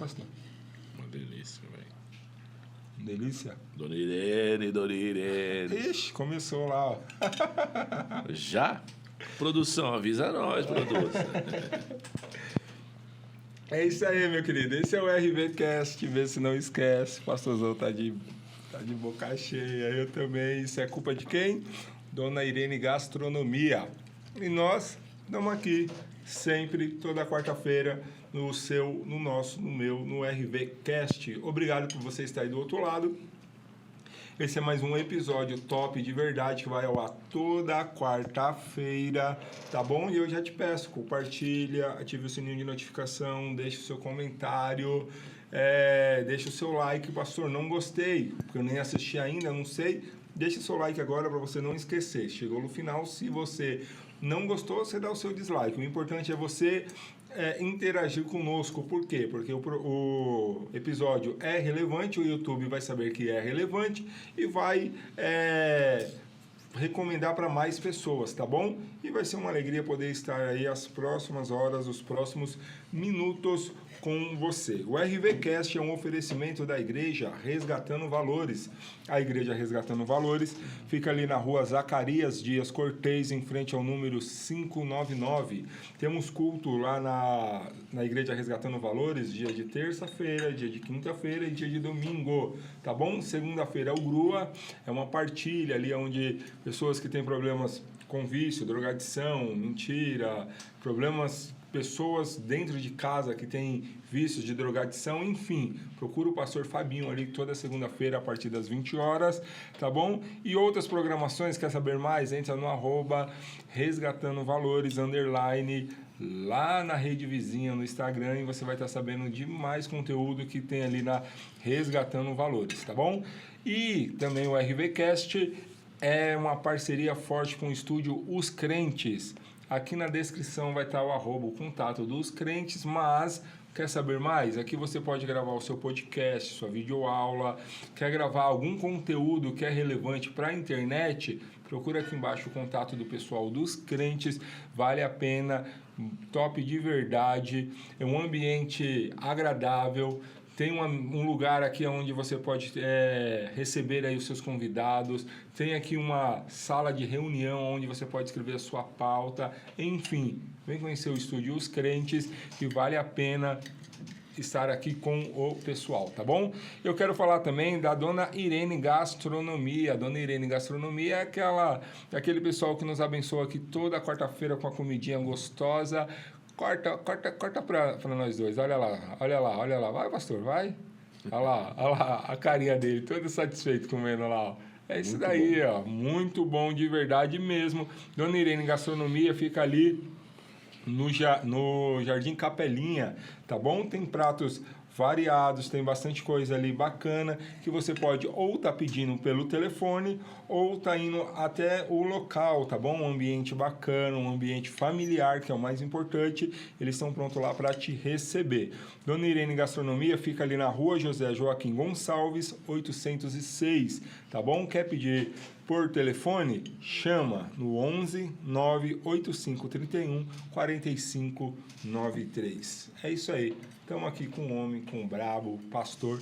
gosta? Uma delícia, velho. Delícia? Dona Irene, Dona Irene. Ixi, começou lá, ó. Já? Produção, avisa nós, produção. É isso aí, meu querido. Esse é o RVCast, vê se não esquece. O pastorzão tá de boca cheia. Eu também. Isso é culpa de quem? Dona Irene Gastronomia. E nós estamos aqui sempre, toda quarta-feira, no RVCast. Obrigado por você estar aí do outro lado. Esse é mais um episódio top de verdade que vai ao ar toda quarta-feira, tá bom? E eu já te peço, compartilha, ative o sininho de notificação, deixe o seu comentário, deixe o seu like. Pastor, não gostei, porque eu nem assisti ainda, não sei. Deixe o seu like agora para você não esquecer. Chegou no final, se você não gostou, você dá o seu dislike. O importante é você interagir conosco. Por quê? Porque o episódio é relevante, o YouTube vai saber que é relevante e vai recomendar para mais pessoas, tá bom? E vai ser uma alegria poder estar aí as próximas horas, os próximos minutos com você. O RVCast é um oferecimento da Igreja Resgatando Valores. A Igreja Resgatando Valores fica ali na rua Zacarias Dias Cortez, em frente ao número 599. Temos culto lá na Igreja Resgatando Valores, dia de terça-feira, dia de quinta-feira e dia de domingo, tá bom? Segunda-feira é o Grua, é uma partilha ali onde pessoas que têm problemas com vício, drogadição, mentira, pessoas dentro de casa que têm vícios de drogadição, enfim, procura o pastor Fabinho ali toda segunda-feira a partir das 20 horas, tá bom? E outras programações, quer saber mais? Entra no @resgatando valores _ lá na rede vizinha no Instagram e você vai estar sabendo de mais conteúdo que tem ali na Resgatando Valores, tá bom? E também o RVCast é uma parceria forte com o estúdio Os Crentes. Aqui na descrição vai estar o contato dos crentes, mas quer saber mais? Aqui você pode gravar o seu podcast, sua videoaula, quer gravar algum conteúdo que é relevante para a internet? Procura aqui embaixo o contato do pessoal dos crentes, vale a pena, top de verdade, é um ambiente agradável. Tem um lugar aqui onde você pode receber aí os seus convidados. Tem aqui uma sala de reunião onde você pode escrever a sua pauta. Enfim, vem conhecer o estúdio Os Crentes, que vale a pena estar aqui com o pessoal, tá bom? Eu quero falar também da Dona Irene Gastronomia. A Dona Irene Gastronomia é aquele pessoal que nos abençoa aqui toda quarta-feira com a comidinha gostosa. Corta pra nós dois. Olha lá. Vai, pastor, vai. Olha lá a carinha dele, todo satisfeito comendo lá, ó. É isso daí, ó. Muito bom de verdade mesmo. Dona Irene Gastronomia fica ali no Jardim Capelinha, tá bom? Tem pratos variados, tem bastante coisa ali bacana que você pode ou tá pedindo pelo telefone ou tá indo até o local, tá bom? Um ambiente bacana, um ambiente familiar, que é o mais importante. Eles estão prontos lá para te receber. Dona Irene Gastronomia fica ali na rua José Joaquim Gonçalves, 806, tá bom? Quer pedir por telefone? Chama no 11 98531 4593. É isso aí. Estamos aqui com o homem, com o brabo, pastor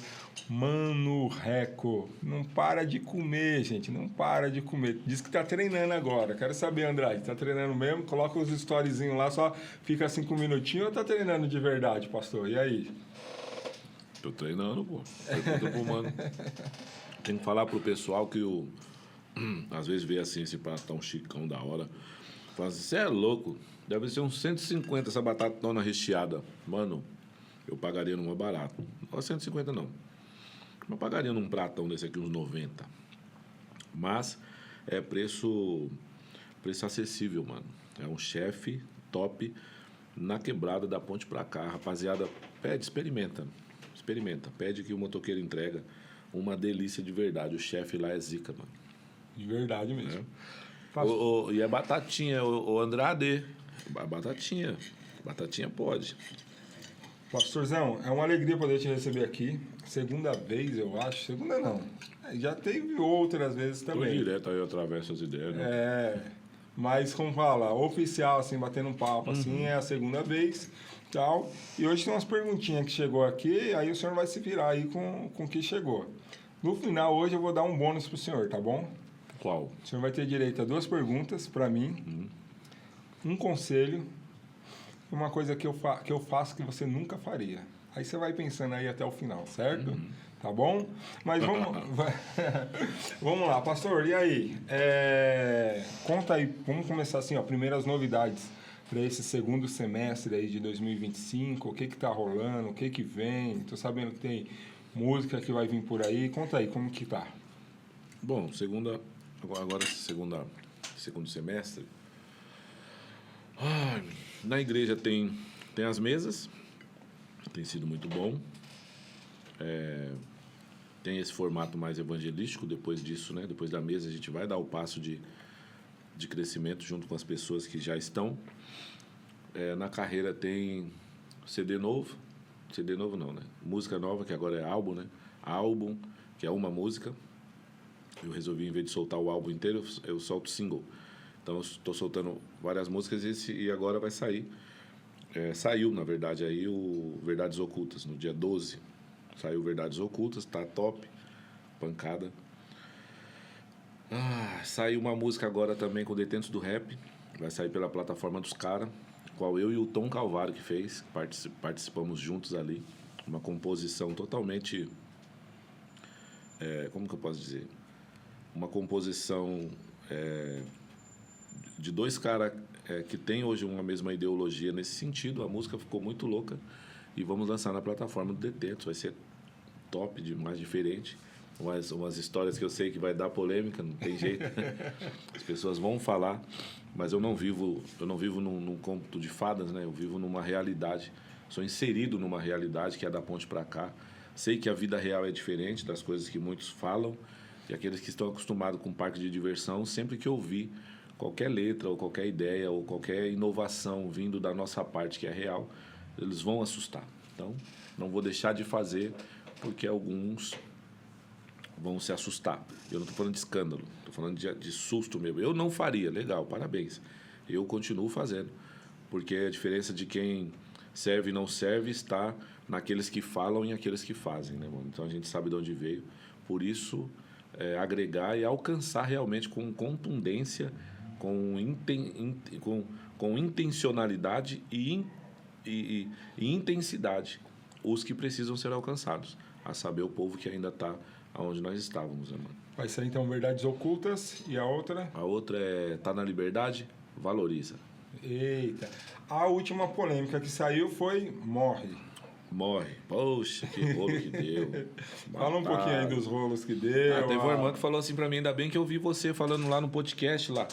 Mano Reco. Não para de comer, gente. Não para de comer. Diz que tá treinando agora. Quero saber, Andrade. Tá treinando mesmo? Coloca os storyzinhos lá, só fica 5 minutinhos ou tá treinando de verdade, pastor? E aí? Tô treinando, pô. Pergunta pro Mano. Tem que falar pro pessoal que às vezes vê assim esse pratão chicão da hora. Fala assim, você é louco. Deve ser uns 150 essa batatona recheada. Mano, eu pagaria numa barata. Não é 150 não. Eu pagaria num pratão desse aqui uns 90. Mas é preço acessível, mano. É um chefe top na quebrada da ponte pra cá. Rapaziada, experimenta. Pede que o motoqueiro entrega. Uma delícia de verdade. O chefe lá é zica, mano. De verdade mesmo. E é batatinha, o Andrade. Batatinha pode. Pastorzão, é uma alegria poder te receber aqui. Segunda vez, eu acho. Segunda não. Já teve outras vezes também. Tô direto aí, eu atravesso as ideias, né? Mas, como fala, oficial, assim, batendo um papo, assim, é a segunda vez, tal. E hoje tem umas perguntinhas que chegou aqui, aí o senhor vai se virar aí com o que chegou. No final, hoje, eu vou dar um bônus pro senhor, tá bom? Qual? O senhor vai ter direito a 2 perguntas para mim, um conselho e uma coisa que eu faço que você nunca faria. Aí você vai pensando aí até o final, certo? Tá bom? Mas vamos, vamos lá, pastor, e aí? Conta aí, vamos começar assim, ó, primeiras novidades para esse segundo semestre aí de 2025, o que tá rolando, o que vem, tô sabendo que tem música que vai vir por aí, conta aí, como que tá? Bom, agora segundo semestre, na igreja tem as mesas, tem sido muito bom. Tem esse formato mais evangelístico. Depois disso, né? Depois da mesa, a gente vai dar o passo de crescimento junto com as pessoas que já estão. Na carreira tem CD novo não, né? Música nova, que agora é álbum, né? Álbum, que é uma música. Eu resolvi, em vez de soltar o álbum inteiro, eu solto single. Então, eu estou soltando várias músicas e agora vai sair. Saiu, na verdade, aí o Verdades Ocultas, no dia 12. Saiu Verdades Ocultas, tá top, pancada. Saiu uma música agora também com Detentos do Rap. Vai sair pela plataforma dos caras, qual eu e o Tom Calvário que fez. Participamos juntos ali. Uma composição totalmente... como que eu posso dizer? Uma composição de 2 caras que tem hoje uma mesma ideologia nesse sentido. A música ficou muito louca e vamos lançar na plataforma do Detentos. Vai ser top, mais diferente. Umas histórias que eu sei que vai dar polêmica, não tem jeito. As pessoas vão falar, mas eu não vivo num conto de fadas, né? Eu vivo numa realidade. Sou inserido numa realidade que é da ponte para cá. Sei que a vida real é diferente das coisas que muitos falam. E aqueles que estão acostumados com parque de diversão, sempre que ouvir qualquer letra ou qualquer ideia ou qualquer inovação vindo da nossa parte que é real, eles vão assustar. Então, não vou deixar de fazer, porque alguns vão se assustar. Eu não estou falando de escândalo, estou falando de susto mesmo. Eu não faria, legal, parabéns. Eu continuo fazendo, porque a diferença de quem serve e não serve está naqueles que falam e aqueles que fazem, né, mano? Então, a gente sabe de onde veio. Por isso, agregar e alcançar realmente com contundência, com intencionalidade e intensidade os que precisam ser alcançados, a saber, o povo que ainda está onde nós estávamos, né, mano? Vai ser então Verdades Ocultas e a outra? A outra é Tá na Liberdade, Valoriza. Eita. A última polêmica que saiu foi Morre. Poxa, que rolo que deu. Fala um pouquinho aí dos rolos que deu. Teve uma irmã que falou assim pra mim, ainda bem que eu vi você falando lá no podcast lá.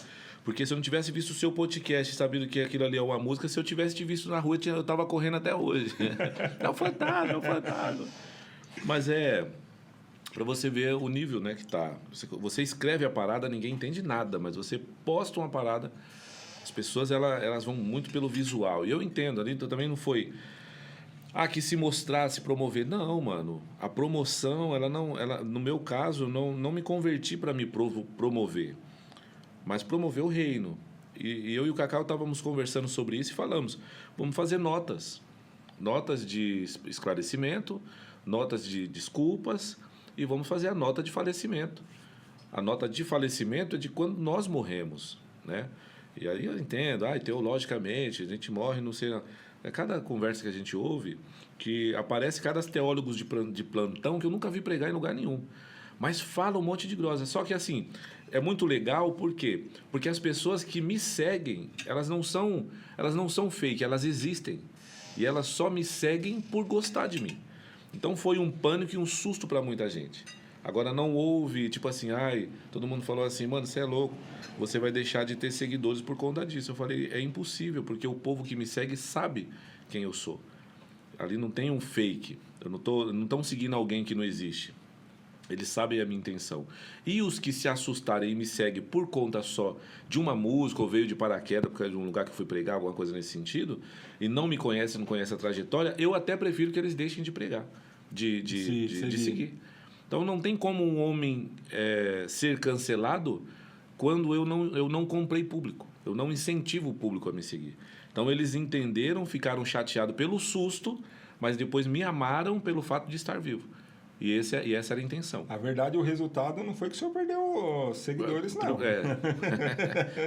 Porque se eu não tivesse visto o seu podcast, sabendo que aquilo ali é uma música, se eu tivesse te visto na rua, eu tava correndo até hoje. É um fantasma. Mas pra você ver o nível, né, que tá. Você escreve a parada, ninguém entende nada, mas você posta uma parada, as pessoas elas vão muito pelo visual. E eu entendo, ali também não foi... que se mostrar, se promover. Não, mano. A promoção, no meu caso, não me converti para me promover, mas promover o reino. E eu e o Cacau estávamos conversando sobre isso e falamos, vamos fazer notas. Notas de esclarecimento, notas de desculpas e vamos fazer a nota de falecimento. A nota de falecimento é de quando nós morremos, né? E aí eu entendo, teologicamente, a gente morre, não sei... Cada conversa que a gente ouve, que aparece cada teólogos de plantão que eu nunca vi pregar em lugar nenhum. Mas fala um monte de grossa. Só que, assim, é muito legal, por quê? Porque as pessoas que me seguem, elas não são fake, elas existem. E elas só me seguem por gostar de mim. Então, foi um pânico e um susto para muita gente. Agora, não houve, tipo assim, todo mundo falou assim, mano, você é louco, você vai deixar de ter seguidores por conta disso. Eu falei, é impossível, porque o povo que me segue sabe quem eu sou. Ali não tem um fake, não estão seguindo alguém que não existe. Eles sabem a minha intenção. E os que se assustarem e me seguem por conta só de uma música, ou veio de paraquedas por causa de um lugar que eu fui pregar, alguma coisa nesse sentido, e não me conhecem, não conhecem a trajetória, eu até prefiro que eles deixem de pregar, de seguir. Então, não tem como um homem ser cancelado quando eu não comprei público. Eu não incentivo o público a me seguir. Então, eles entenderam, ficaram chateados pelo susto, mas depois me amaram pelo fato de estar vivo. E essa era a intenção. A verdade, o resultado não foi que o senhor perdeu seguidores, não.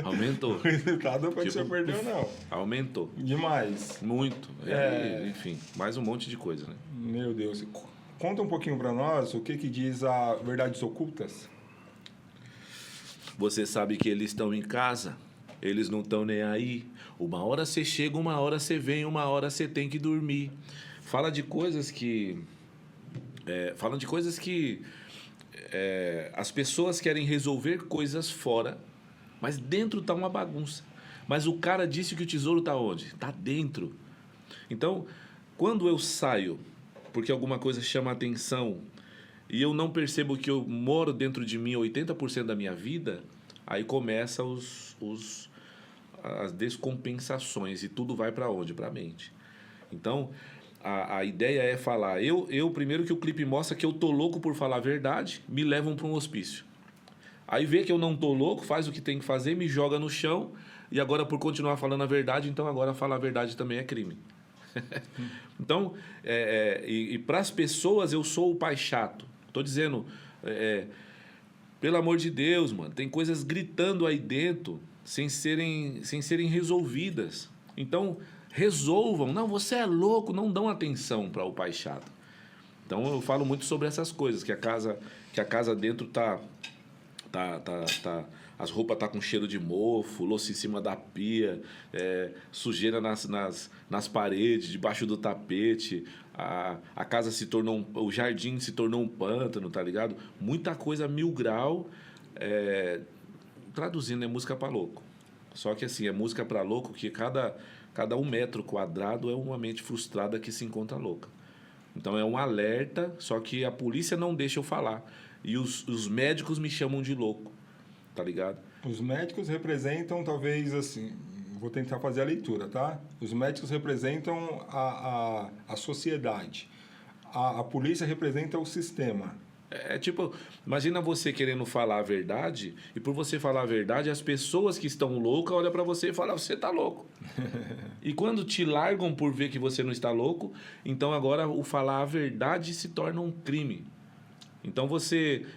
Aumentou. O resultado não foi que o senhor perdeu, não. Aumentou. Demais. Muito. Enfim, mais um monte de coisa, né? Meu Deus. Conta um pouquinho para nós o que diz a Verdades Ocultas. Você sabe que eles estão em casa, eles não estão nem aí. Uma hora você chega, uma hora você vem, uma hora você tem que dormir. Fala de coisas que... as pessoas querem resolver coisas fora, mas dentro está uma bagunça. Mas o cara disse que o tesouro está onde? Está dentro. Então, quando eu saio, porque alguma coisa chama a atenção, e eu não percebo que eu moro dentro de mim 80% da minha vida, aí começa as descompensações, e tudo vai para onde? Para a mente. Então... A ideia é falar, primeiro que o clipe mostra que eu tô louco por falar a verdade, me levam para um hospício. Aí vê que eu não tô louco, faz o que tem que fazer, me joga no chão, e agora por continuar falando a verdade, então agora falar a verdade também é crime. Então, para as pessoas eu sou o pai chato. Tô dizendo, pelo amor de Deus, mano, tem coisas gritando aí dentro sem serem resolvidas. Então... resolvam. Não, você é louco, não dão atenção para o pai chato. Então eu falo muito sobre essas coisas, que a casa dentro as roupas tá com cheiro de mofo, louça em cima da pia, sujeira nas paredes, debaixo do tapete, a casa o jardim se tornou um pântano, tá ligado? Muita coisa 1000 grau, traduzindo é música para louco. Só que assim, é música para louco que cada 1 metro quadrado é uma mente frustrada que se encontra louca. Então é um alerta, só que a polícia não deixa eu falar. E os médicos me chamam de louco, tá ligado? Os médicos representam, talvez, assim... Vou tentar fazer a leitura, tá? Os médicos representam a sociedade. A polícia representa o sistema. Tipo, imagina você querendo falar a verdade, e por você falar a verdade, as pessoas que estão loucas olham para você e falam, você tá louco. E quando te largam por ver que você não está louco, então agora o falar a verdade se torna um crime. Então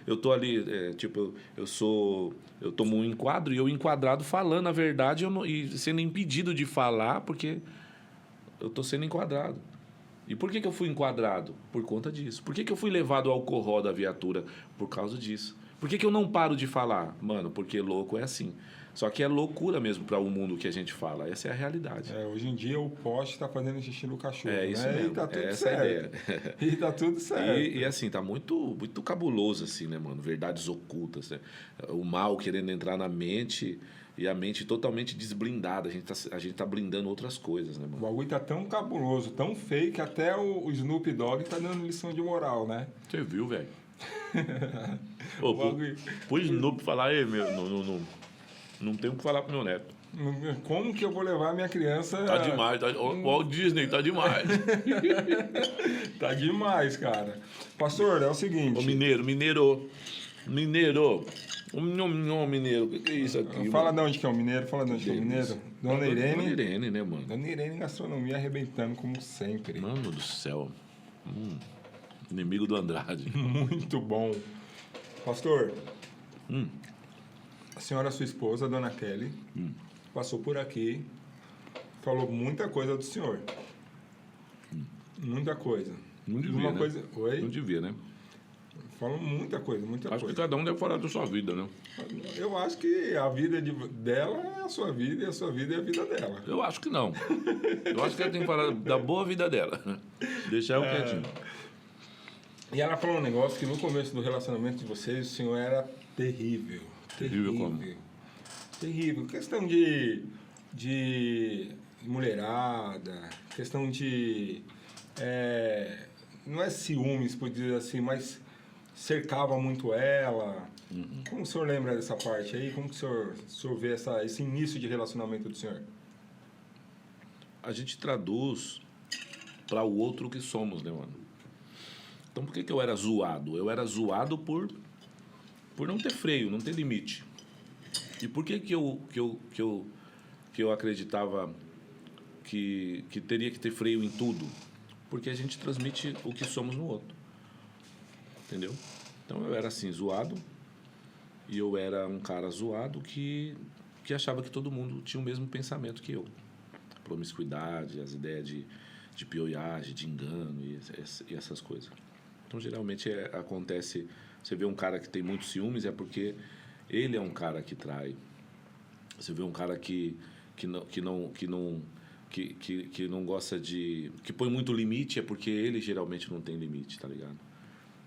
eu tô ali, eu tomo um enquadro e eu enquadrado falando a verdade e sendo impedido de falar porque eu tô sendo enquadrado. E por que eu fui enquadrado? Por conta disso. Por que eu fui levado ao corró da viatura? Por causa disso. Por que eu não paro de falar? Mano, porque louco é assim. Só que é loucura mesmo para o mundo que a gente fala. Essa é a realidade. Hoje em dia o poste está fazendo xixi no cachorro. Isso mesmo. E tá tudo essa certo. É a ideia. E tá tudo certo. E assim, tá muito, muito cabuloso, assim, né, mano? Verdades ocultas, né? O mal querendo entrar na mente e a mente totalmente desblindada. A gente tá blindando outras coisas, né, O mano? bagulho tá tão cabuloso, tão feio, que até o Snoop Dogg tá dando lição de moral, né? Você viu, velho? Pro Snoop falar, aí, meu, não tenho o que falar pro meu neto. Como que eu vou levar minha criança... Tá demais, o Walt Disney tá demais. Tá demais, cara. Pastor, é o seguinte... Ô, mineiro. Mineiro, o que é isso aqui? Fala de onde que é o mineiro, Dona Irene. Dona Irene, né, mano? Dona Irene Gastronomia arrebentando, como sempre. Mano do céu. Inimigo do Andrade. Muito bom. Pastor, a senhora, sua esposa, Dona Kelly, passou por aqui, falou muita coisa do senhor. Muita coisa. Não devia, né? Oi? Não devia, né? Falou muita coisa. Acho que cada um deve falar da sua vida, né? Eu acho que a vida dela é a sua vida e a sua vida é a vida dela. Eu acho que não. Eu acho que ela tem que falar da boa vida dela. Deixar eu quietinho. E ela falou um negócio que no começo do relacionamento de vocês, o senhor era terrível. Terrível como? Terrível. Questão de mulherada, questão de... não é ciúmes, por dizer assim, mas cercava muito ela. Como o senhor lembra dessa parte aí? Como que o senhor vê esse início de relacionamento do senhor? A gente traduz para o outro o que somos, né, mano? Então, por que eu era zoado? Eu era zoado por não ter freio, não ter limite. E por que eu acreditava que teria que ter freio em tudo? Porque a gente transmite o que somos no outro. Entendeu? Então eu era assim, zoado. E eu era um cara zoado que achava que todo mundo tinha o mesmo pensamento que eu. Promiscuidade, as ideias de pioiagem, de engano e essas coisas. Então, geralmente, acontece... Você vê um cara que tem muitos ciúmes, é porque ele é um cara que trai. Você vê um cara que não gosta de... Que põe muito limite, é porque ele geralmente não tem limite, tá ligado?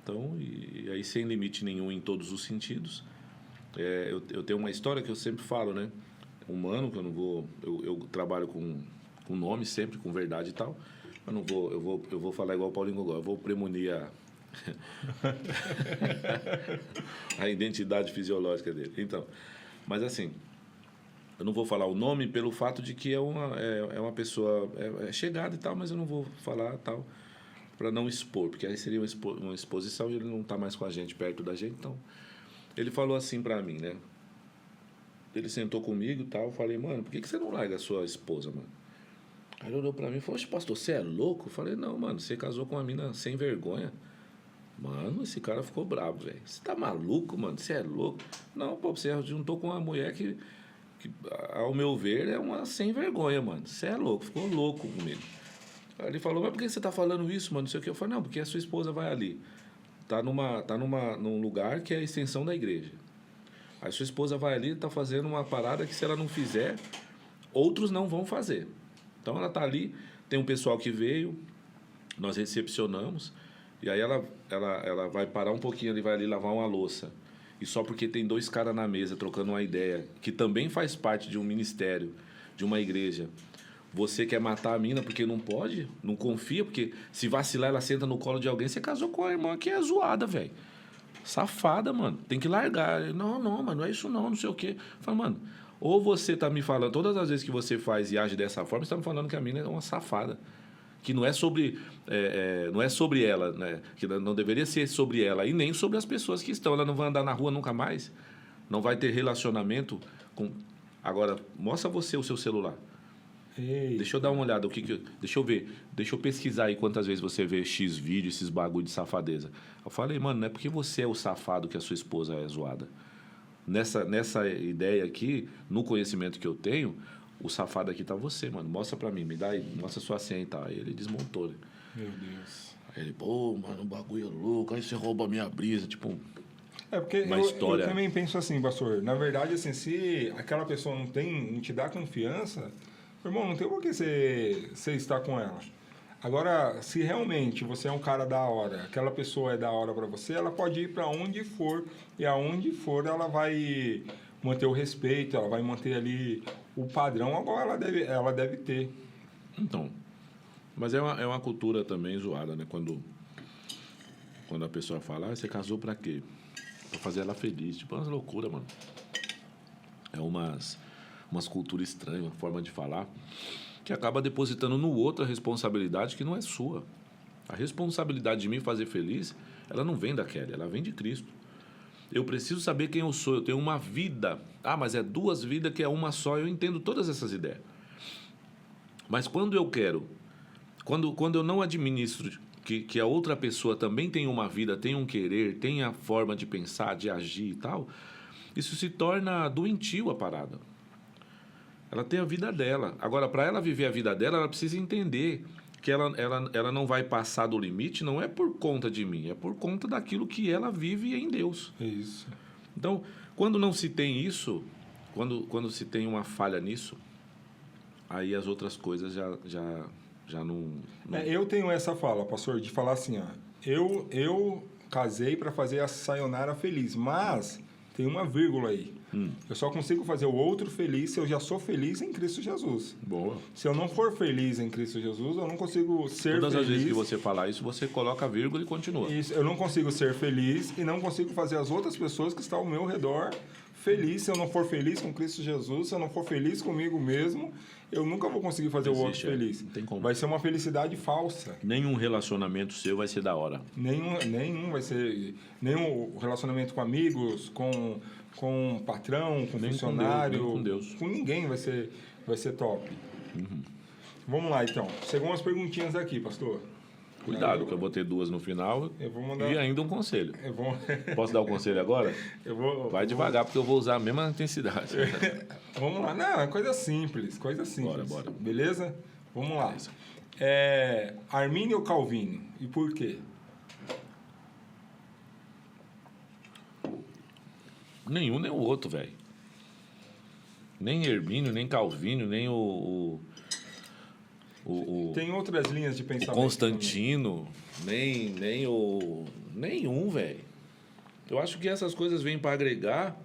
Então, e aí sem limite nenhum em todos os sentidos... eu tenho uma história que eu sempre falo, né? Humano, que eu não vou... Eu trabalho com nome sempre, com verdade e tal. Eu não vou... Eu vou falar igual o Paulinho Gogó. Eu vou premunir a identidade fisiológica dele. Então, mas assim... Eu não vou falar o nome pelo fato de que é uma pessoa... É chegada e tal, mas eu não vou falar tal... Para não expor. Porque aí seria uma exposição e ele não tá mais com a gente, perto da gente, então... Ele falou assim pra mim, né? Ele sentou comigo e tal. Eu falei, mano, por que você não larga a sua esposa, mano? Aí ele olhou pra mim e falou, pastor, você é louco? Eu falei, não, mano, você casou com uma mina sem vergonha. Mano, esse cara ficou bravo, velho. Você tá maluco, mano? Você é louco? Não, pô, você juntou com uma mulher que, ao meu ver, é uma sem vergonha, mano. Você é louco, ficou louco comigo. Aí ele falou, mas por que você tá falando isso, mano? Não sei o que. Eu falei, não, porque a sua esposa vai ali. Tá num lugar que é a extensão da igreja. Aí sua esposa vai ali e tá fazendo uma parada que se ela não fizer, outros não vão fazer. Então ela tá ali, tem um pessoal que veio, nós recepcionamos, e aí ela vai parar um pouquinho, ele vai ali lavar uma louça. E só porque tem 2 caras na mesa trocando uma ideia, que também faz parte de um ministério, de uma igreja, você quer matar a mina porque não pode? Não confia? Porque se vacilar, ela senta no colo de alguém. Você casou com a irmã que é zoada, velho. Safada, mano. Tem que largar. Não, mano, não é isso não sei o quê. Fala, mano, ou você tá me falando... Todas as vezes que você faz e age dessa forma, você tá me falando que a mina é uma safada. Que não é sobre... não é sobre ela, né? Que não deveria ser sobre ela. E nem sobre as pessoas que estão. Ela não vai andar na rua nunca mais. Não vai ter relacionamento com... Agora, mostra você o seu celular. Ei. Deixa eu dar uma olhada, deixa eu ver, deixa eu pesquisar aí quantas vezes você vê X vídeo, esses bagulho de safadeza. Eu falei, mano, não é porque você é o safado que a sua esposa é zoada. Nessa ideia aqui, no conhecimento que eu tenho, o safado aqui tá você, mano. Mostra pra mim, me dá aí, mostra sua senha e tal. Aí ele desmontou, né? Meu Deus. Aí ele, pô, mano, o bagulho é louco, aí você rouba a minha brisa, tipo... porque eu também penso assim, pastor, na verdade, assim, se aquela pessoa não te dá confiança... Irmão, não tem por que você estar com ela. Agora, se realmente você é um cara da hora, aquela pessoa é da hora para você, ela pode ir para onde for, e aonde for ela vai manter o respeito, ela vai manter ali o padrão, agora ela deve ter. Então, mas é uma cultura também zoada, né? Quando a pessoa fala, você casou para quê? Para fazer ela feliz. Tipo, é umas loucuras, mano. É umas culturas estranhas, uma forma de falar, que acaba depositando no outro a responsabilidade que não é sua. A responsabilidade de me fazer feliz, ela não vem da Kelly, ela vem de Cristo. Eu preciso saber quem eu sou, eu tenho uma vida. Ah, mas é 2 vidas que é uma só, eu entendo todas essas ideias. Mas quando eu quero, quando eu não administro que a outra pessoa também tem uma vida, tem um querer, tem a forma de pensar, de agir e tal, isso se torna doentio a parada. Ela tem a vida dela. Agora, para ela viver a vida dela, ela precisa entender que ela não vai passar do limite, não é por conta de mim, é por conta daquilo que ela vive em Deus. Isso. Então, quando não se tem isso, quando se tem uma falha nisso, aí as outras coisas já não... eu tenho essa fala, pastor, de falar assim, ó, eu casei para fazer a sayonara feliz, mas tem uma vírgula aí. Eu só consigo fazer o outro feliz se eu já sou feliz em Cristo Jesus. Boa. Se eu não for feliz em Cristo Jesus, eu não consigo ser feliz. Todas as vezes que você falar isso, você coloca a vírgula e continua. Isso, eu não consigo ser feliz e não consigo fazer as outras pessoas que estão ao meu redor feliz. Se eu não for feliz com Cristo Jesus, se eu não for feliz comigo mesmo, eu nunca vou conseguir fazer o outro feliz. Não tem como. Vai ser uma felicidade falsa. Nenhum relacionamento seu vai ser da hora. Nenhum vai ser... Nenhum relacionamento com amigos, com patrão, com Nem funcionário... com Deus. Com ninguém vai ser top. Vamos lá, então. Chegou umas perguntinhas aqui, pastor. Cuidado, que eu vou ter 2 no final Eu vou mandar... e ainda um conselho. Eu vou... Posso dar o conselho agora? Vai devagar, porque eu vou usar a mesma intensidade. Vamos lá. Não, é coisa simples. Bora. Beleza? Vamos lá. Armínio ou Calvino? E por quê? Nenhum nem o outro, velho. Nem Hermínio, nem Calvino, nem Tem outras linhas de o pensamento. Constantino, nem o... Nenhum, velho. Eu acho que essas coisas vêm para agregar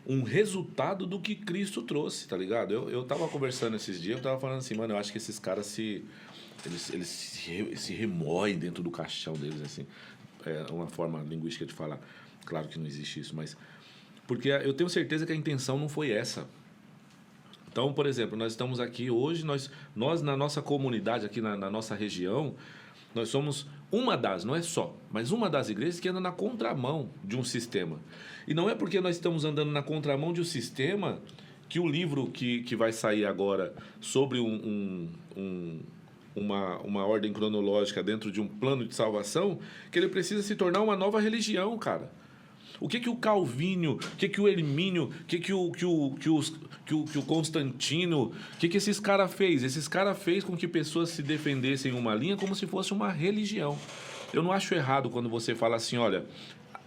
um resultado do que Cristo trouxe, tá ligado? Eu tava conversando esses dias, eu tava falando assim, mano, eu acho que esses caras eles se remoem dentro do caixão deles, assim. É uma forma linguística de falar. Claro que não existe isso, mas... Porque eu tenho certeza que a intenção não foi essa. Então, por exemplo, nós estamos aqui hoje, nós na nossa comunidade, aqui na nossa região, nós somos uma das, não é só, mas uma das igrejas que anda na contramão de um sistema. E não é porque nós estamos andando na contramão de um sistema que o livro que vai sair agora sobre uma ordem cronológica dentro de um plano de salvação, que ele precisa se tornar uma nova religião, cara. O que o Calvínio, o que o Hermínio, o que o Constantino, o que esses caras fez? Esses caras fez com que pessoas se defendessem uma linha como se fosse uma religião. Eu não acho errado quando você fala assim, olha,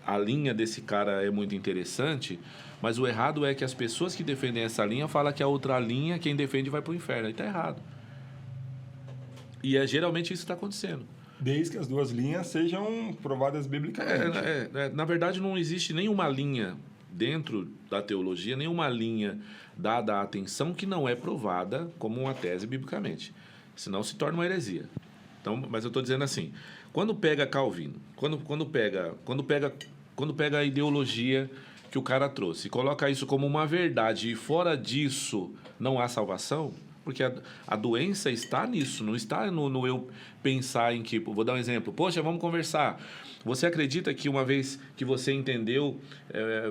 a linha desse cara é muito interessante, mas o errado é que as pessoas que defendem essa linha falam que a outra linha, quem defende vai pro inferno. Aí tá errado. E geralmente isso está acontecendo. Desde que as duas linhas sejam provadas biblicamente. Na verdade, não existe nenhuma linha dentro da teologia, nenhuma linha dada à atenção que não é provada como uma tese biblicamente. Senão se torna uma heresia. Então, mas eu estou dizendo assim, quando pega Calvino, quando pega a ideologia que o cara trouxe e coloca isso como uma verdade e fora disso não há salvação... Porque a doença está nisso, não está no eu pensar em que... Vou dar um exemplo. Poxa, vamos conversar. Você acredita que uma vez que você entendeu,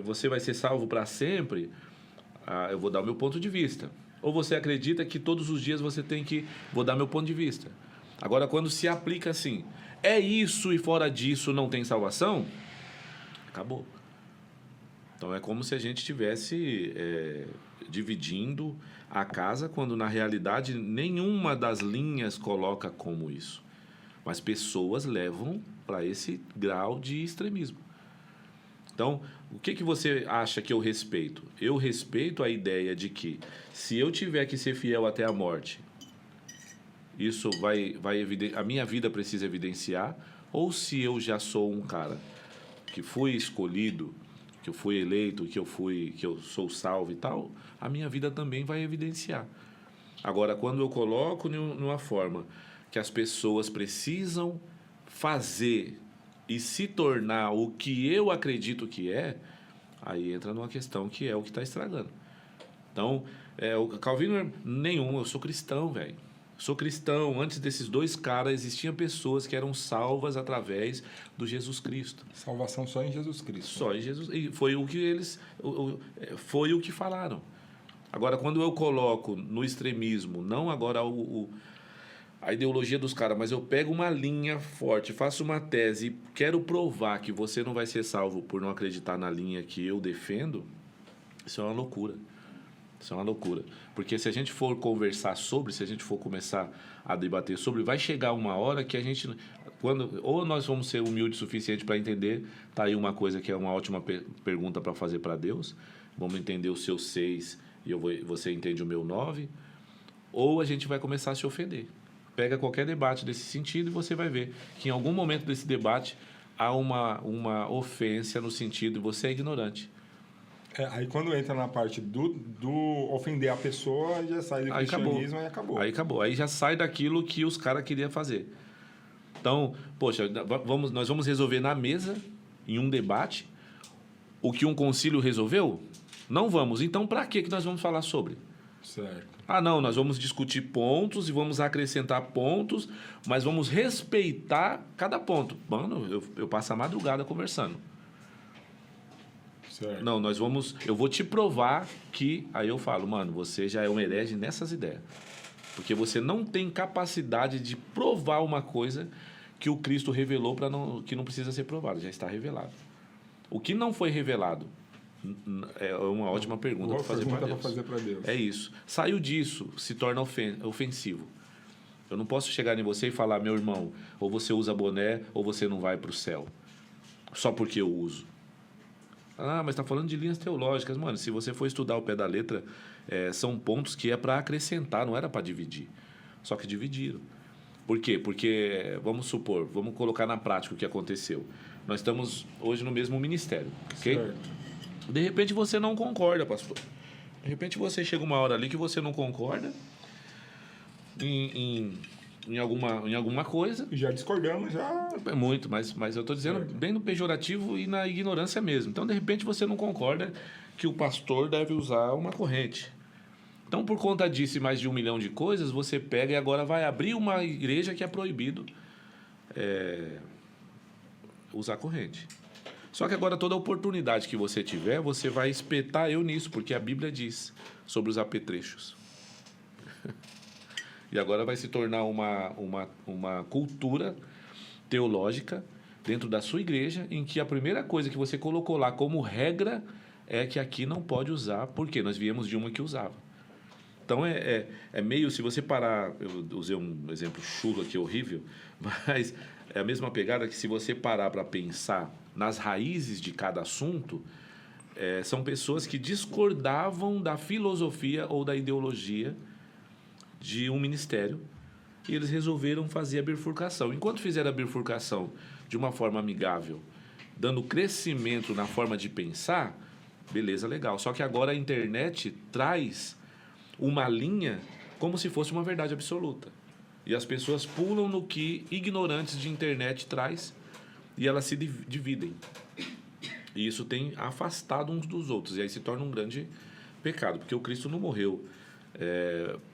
você vai ser salvo para sempre? Eu vou dar o meu ponto de vista. Ou você acredita que todos os dias você tem que... Vou dar meu ponto de vista. Agora, quando se aplica assim, é isso e fora disso não tem salvação? Acabou. Então, é como se a gente estivesse dividindo a casa, quando na realidade nenhuma das linhas coloca como isso. Mas pessoas levam para esse grau de extremismo. Então, o que você acha que eu respeito? Eu respeito a ideia de que se eu tiver que ser fiel até a morte, isso a minha vida precisa evidenciar, ou se eu já sou um cara que fui escolhido, que eu fui eleito, que eu sou salvo e tal, a minha vida também vai evidenciar. Agora, quando eu coloco numa forma que as pessoas precisam fazer e se tornar o que eu acredito que aí entra numa questão que é o que está estragando. Então, o Calvino, nenhum, eu sou cristão, velho. Sou cristão. Antes desses dois caras, existiam pessoas que eram salvas através do Jesus Cristo. Salvação só em Jesus Cristo. Só em Jesus. E foi o que foi o que falaram. Agora, quando eu coloco no extremismo, não agora a ideologia dos caras, mas eu pego uma linha forte, faço uma tese e quero provar que você não vai ser salvo por não acreditar na linha que eu defendo, isso é uma loucura. Isso é uma loucura. Porque se a gente for conversar sobre, se a gente for começar a debater sobre, vai chegar uma hora que a gente... ou nós vamos ser humildes o suficiente para entender, tá aí uma coisa que é uma ótima pergunta para fazer para Deus, vamos entender o seu 6 e você entende o meu 9, ou a gente vai começar a se ofender. Pega qualquer debate desse sentido e você vai ver que em algum momento desse debate há uma ofensa no sentido de você é ignorante. Aí quando entra na parte do ofender a pessoa, já sai do cristianismo e acabou. Aí acabou. Aí já sai daquilo que os caras queriam fazer. Então, poxa, nós vamos resolver na mesa, em um debate o que um concílio resolveu? Não vamos. Então, para que nós vamos falar sobre? Certo. Ah, não, nós vamos discutir pontos e vamos acrescentar pontos, mas vamos respeitar cada ponto. Mano, eu passo a madrugada conversando. Certo. Não, eu vou te provar que... Aí eu falo, mano, você já é um herege nessas ideias. Porque você não tem capacidade de provar uma coisa que o Cristo revelou que não precisa ser provado, já está revelado. O que não foi revelado é uma ótima pergunta para fazer para Deus. É isso. Saiu disso, se torna ofensivo. Eu não posso chegar em você e falar, meu irmão, ou você usa boné ou você não vai para o céu. Só porque eu uso. Ah, mas está falando de linhas teológicas. Mano, se você for estudar o pé da letra, são pontos que é para acrescentar, não era para dividir. Só que dividiram. Por quê? Porque, vamos supor, vamos colocar na prática o que aconteceu. Nós estamos hoje no mesmo ministério, ok? Certo. De repente você não concorda, pastor. De repente você chega uma hora ali que você não concorda em alguma coisa. Já discordamos, já. É muito, mas eu estou dizendo bem no pejorativo e na ignorância mesmo. Então, de repente, você não concorda que o pastor deve usar uma corrente. Então, por conta disso e mais de 1 milhão de coisas, você pega e agora vai abrir uma igreja que é proibido usar corrente. Só que agora toda oportunidade que você tiver, você vai espetar eu nisso, porque a Bíblia diz sobre os apetrechos. E agora vai se tornar uma cultura teológica dentro da sua igreja, em que a primeira coisa que você colocou lá como regra é que aqui não pode usar, porque nós viemos de uma que usava. Então, é meio, se você parar, eu usei um exemplo chulo aqui, horrível, mas é a mesma pegada que se você parar para pensar nas raízes de cada assunto, são pessoas que discordavam da filosofia ou da ideologia de um ministério e eles resolveram fazer a bifurcação. Enquanto fizeram a bifurcação de uma forma amigável, dando crescimento na forma de pensar, beleza, legal. Só que agora a internet traz uma linha como se fosse uma verdade absoluta. E as pessoas pulam no que ignorantes de internet traz e elas se dividem. E isso tem afastado uns dos outros. E aí se torna um grande pecado. Porque o Cristo não morreu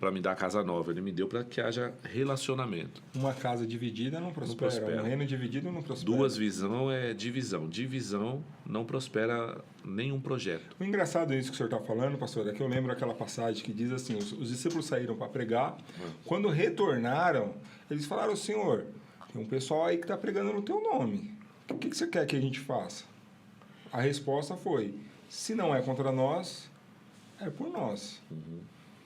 para me dar casa nova. Ele me deu para que haja relacionamento. Uma casa dividida não prospera. Um reino dividido não prospera. Duas visões é divisão. Divisão não prospera nenhum projeto. O engraçado isso que o senhor está falando, pastor, é que eu lembro aquela passagem que diz assim, os discípulos saíram para pregar, quando retornaram, eles falaram, Senhor, tem um pessoal aí que está pregando no teu nome. O que você quer que a gente faça? A resposta foi, se não é contra nós, é por nós.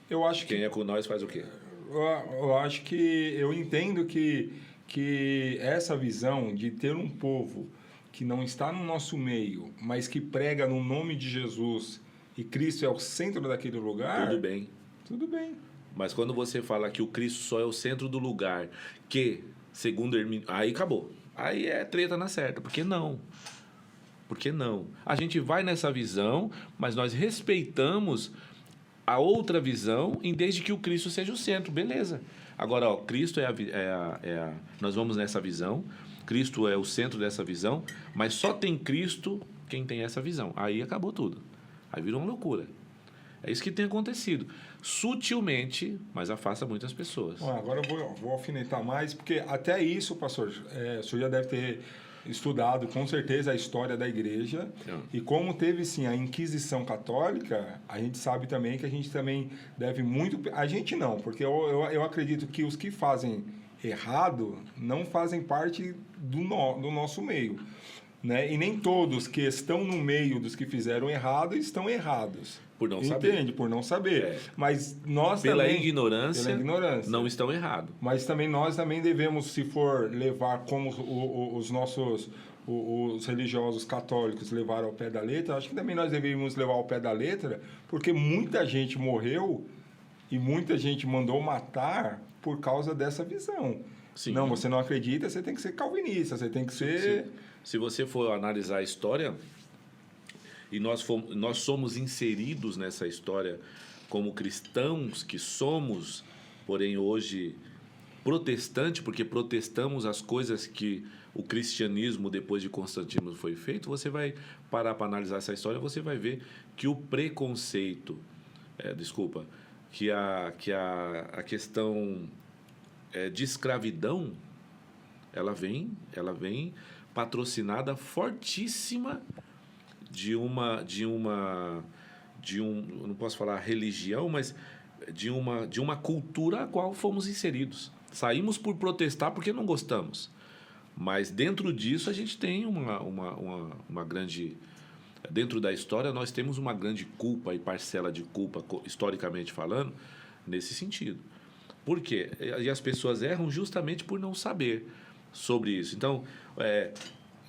Eu acho que... Quem é com nós faz o quê? Eu acho que... Eu entendo que essa visão de ter um povo que não está no nosso meio, mas que prega no nome de Jesus e Cristo é o centro daquele lugar... Tudo bem. Tudo bem. Mas quando você fala que o Cristo só é o centro do lugar, que, segundo Hermínio... Aí acabou. Aí é treta na certa. Por que não? Por que não? A gente vai nessa visão, mas nós respeitamos a outra visão, em desde que o Cristo seja o centro, beleza. Agora, Cristo nós vamos nessa visão, Cristo é o centro dessa visão, mas só tem Cristo quem tem essa visão. Aí acabou tudo. Aí virou uma loucura. É isso que tem acontecido. Sutilmente, mas afasta muitas pessoas. Agora eu vou alfinetar mais, porque até isso, pastor, o senhor já deve ter estudado com certeza a história da igreja e como teve sim a Inquisição Católica, a gente sabe também que a gente também deve muito... A gente não, porque eu acredito que os que fazem errado não fazem parte do nosso meio, né? E nem todos que estão no meio dos que fizeram errado estão errados. Por não saber. Entende? Por não saber. Mas nós pela também... ignorância, não estão errados. Mas também nós também devemos, se for levar como os nossos... Os religiosos católicos levaram ao pé da letra, acho que também nós deveríamos levar ao pé da letra, porque muita gente morreu e muita gente mandou matar por causa dessa visão. Sim. Não, você não acredita, você tem que ser calvinista, você tem que ser... Se você for analisar a história... E nós somos inseridos nessa história como cristãos que somos, porém hoje protestante, porque protestamos as coisas que o cristianismo, depois de Constantino, foi feito, você vai parar para analisar essa história, você vai ver que o preconceito, que a questão de escravidão, ela vem patrocinada fortíssima eu não posso falar religião, mas de uma cultura a qual fomos inseridos. Saímos por protestar porque não gostamos. Mas dentro disso a gente tem uma grande... Dentro da história nós temos uma grande culpa e parcela de culpa, historicamente falando, nesse sentido. Por quê? E as pessoas erram justamente por não saber sobre isso. Então,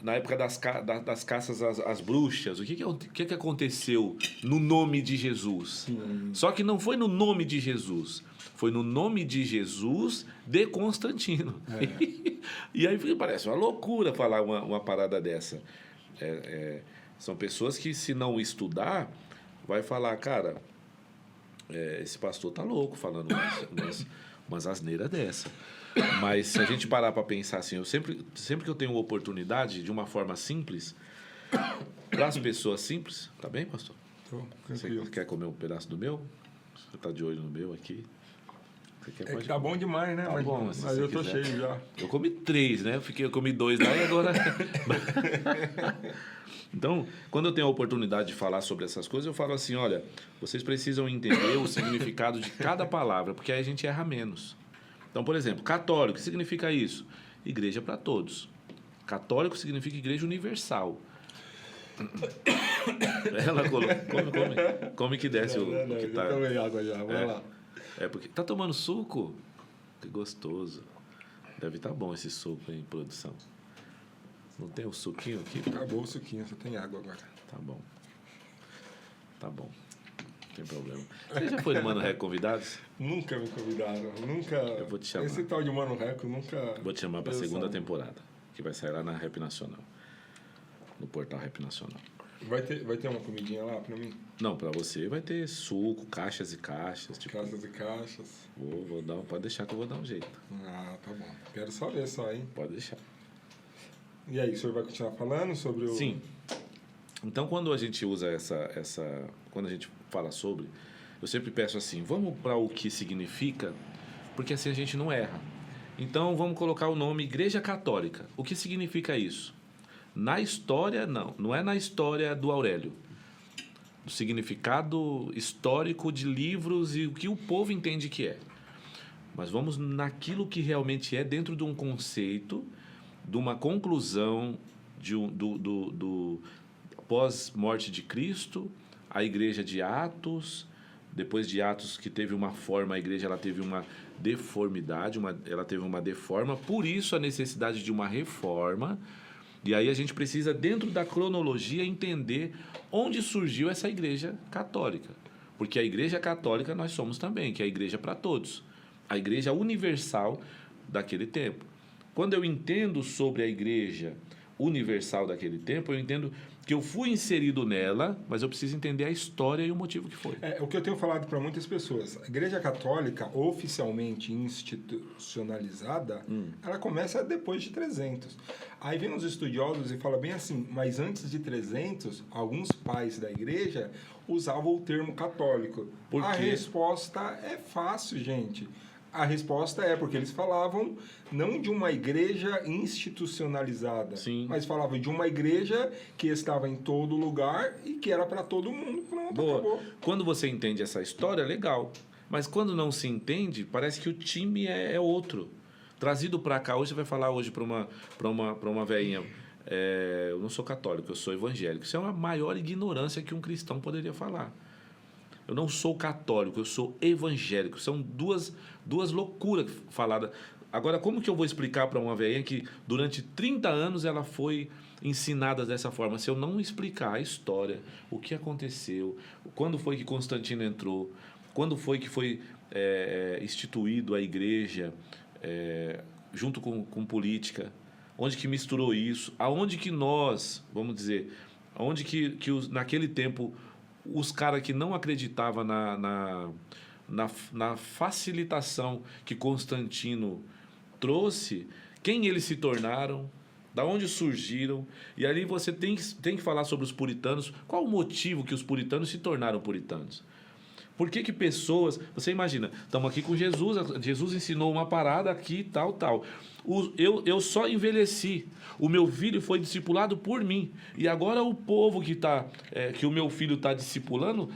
na época das caças às bruxas, o que aconteceu no nome de Jesus? Sim. Só que não foi no nome de Jesus, foi no nome de Jesus de Constantino. E aí parece uma loucura falar uma parada dessa. São pessoas que, se não estudar, vai falar, cara, esse pastor tá louco falando umas asneiras dessa. Mas se a gente parar para pensar assim, sempre que eu tenho oportunidade, de uma forma simples, para as pessoas simples, tá bem, pastor? Tô, você quer comer um pedaço do meu? Você tá de olho no meu aqui? Você quer, tá bom demais, né? Tá bom, mas eu tô cheio já. Eu comi 3, né? Eu comi 2 lá e agora... Então, quando eu tenho a oportunidade de falar sobre essas coisas, eu falo assim, olha, vocês precisam entender o significado de cada palavra, porque aí a gente erra menos. Então, por exemplo, católico, o que significa isso? Igreja para todos. Católico significa igreja universal. Ela colocou, come que desce o que tá. Eu tomei água já, vai lá. Porque tá tomando suco? Que gostoso. Deve estar bom esse suco aí em produção. Não tem o suquinho aqui? Acabou o suquinho, só tem água agora. Tá bom. Não tem problema. Você já foi no Mano Ré Convidados? Nunca me convidaram, nunca. Eu vou te chamar. Esse tal de Mano Ré, eu nunca... Vou te chamar para a segunda temporada, que vai sair lá na Rap Nacional. No portal Rap Nacional. Vai ter uma comidinha lá para mim? Não, para você vai ter suco, caixas e caixas. Caixas e caixas. Pode deixar que eu vou dar um jeito. Ah, tá bom. Quero saber só, hein? Pode deixar. E aí, o senhor vai continuar falando sobre o... Sim. Então, quando a gente usa quando a gente fala sobre, eu sempre peço assim, vamos para o que significa, porque assim a gente não erra. Então, vamos colocar o nome Igreja Católica. O que significa isso? Na história, não é na história do Aurélio. Do significado histórico de livros e o que o povo entende que é. Mas vamos naquilo que realmente é dentro de um conceito, de uma conclusão do pós-morte de Cristo, a igreja de Atos, depois de Atos que teve uma forma, a igreja ela teve uma deformidade, ela teve uma deforma, por isso a necessidade de uma reforma, e aí a gente precisa, dentro da cronologia, entender onde surgiu essa igreja católica, porque a igreja católica nós somos também, que é a igreja para todos, a igreja universal daquele tempo. Quando eu entendo sobre a igreja universal daquele tempo, eu entendo que eu fui inserido nela, mas eu preciso entender a história e o motivo que foi. O que eu tenho falado para muitas pessoas, a Igreja Católica, oficialmente institucionalizada, ela começa depois de 300. Aí vem os estudiosos e fala bem assim, mas antes de 300, alguns pais da igreja usavam o termo católico. Por quê? A resposta é fácil, gente. A resposta é porque eles falavam não de uma igreja institucionalizada, Sim. mas falavam de uma igreja que estava em todo lugar e que era para todo mundo. Pronto, Boa. acabou. Quando você entende essa história, legal. Mas quando não se entende, parece que o time é outro. Trazido para cá, hoje você vai falar hoje para uma velhinha, eu não sou católico, eu sou evangélico. Isso é uma maior ignorância que um cristão poderia falar. Eu não sou católico, eu sou evangélico. São duas loucuras faladas. Agora, como que eu vou explicar para uma velhinha que durante 30 anos ela foi ensinada dessa forma? Se eu não explicar a história, o que aconteceu, quando foi que Constantino entrou, quando foi que foi instituído a igreja junto com política, onde que misturou isso, aonde que nós, vamos dizer, aonde que naquele tempo... Os caras que não acreditavam na facilitação que Constantino trouxe, quem eles se tornaram, da onde surgiram. E ali você tem que falar sobre os puritanos. Qual o motivo que os puritanos se tornaram puritanos? Por que pessoas... Você imagina, estamos aqui com Jesus, Jesus ensinou uma parada aqui, tal, tal. Eu só envelheci, o meu filho foi discipulado por mim. E agora o povo que o meu filho está discipulando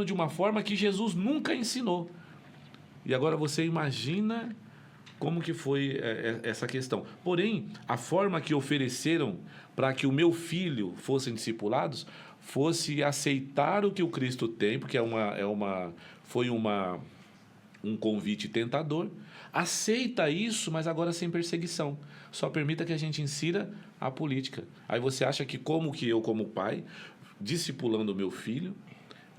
de uma forma que Jesus nunca ensinou. E agora você imagina como que foi essa questão. Porém, a forma que ofereceram para que o meu filho fossem discipulados fosse aceitar o que o Cristo tem, porque foi um convite tentador. Aceita isso, mas agora sem perseguição. Só permita que a gente insira a política. Aí você acha que eu, como pai, discipulando o meu filho,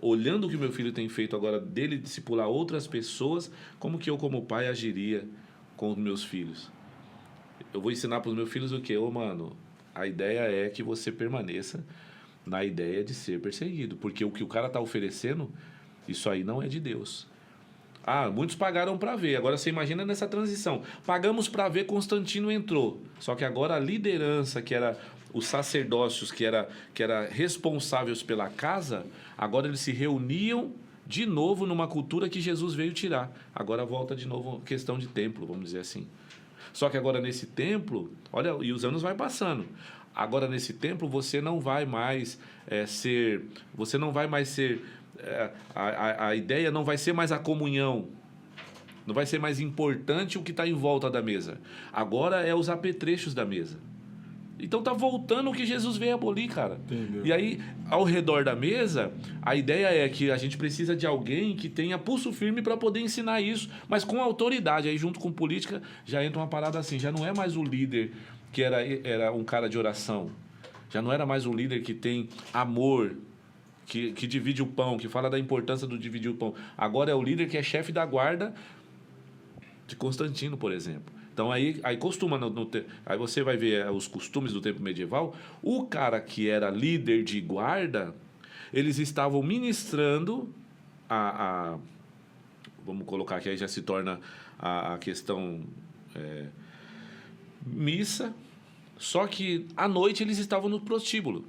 olhando o que o meu filho tem feito agora, dele discipular outras pessoas, como que eu, como pai, agiria com os meus filhos? Eu vou ensinar para os meus filhos o quê? Mano, a ideia é que você permaneça na ideia de ser perseguido, porque o que o cara está oferecendo, isso aí não é de Deus. Muitos pagaram para ver. Agora você imagina nessa transição. Pagamos para ver, Constantino entrou. Só que agora a liderança, que era os sacerdócios, que era responsáveis pela casa, agora eles se reuniam de novo numa cultura que Jesus veio tirar. Agora volta de novo questão de templo, vamos dizer assim. Só que agora nesse templo, olha, e os anos vai passando. Agora nesse templo você não vai mais ser... A ideia não vai ser mais a comunhão. Não vai ser mais importante o que está em volta da mesa. Agora é os apetrechos da mesa. Então tá voltando o que Jesus veio abolir, cara. Entendeu. E aí, ao redor da mesa, a ideia é que a gente precisa de alguém que tenha pulso firme para poder ensinar isso, mas com autoridade. Aí junto com política já entra uma parada assim, já não é mais o líder que era um cara de oração. Já não era mais um líder que tem amor, que divide o pão, que fala da importância do dividir o pão. Agora é o líder que é chefe da guarda de Constantino, por exemplo. Então aí costuma, aí você vai ver os costumes do tempo medieval, o cara que era líder de guarda, eles estavam ministrando vamos colocar que aí já se torna a questão missa, só que à noite eles estavam no prostíbulo.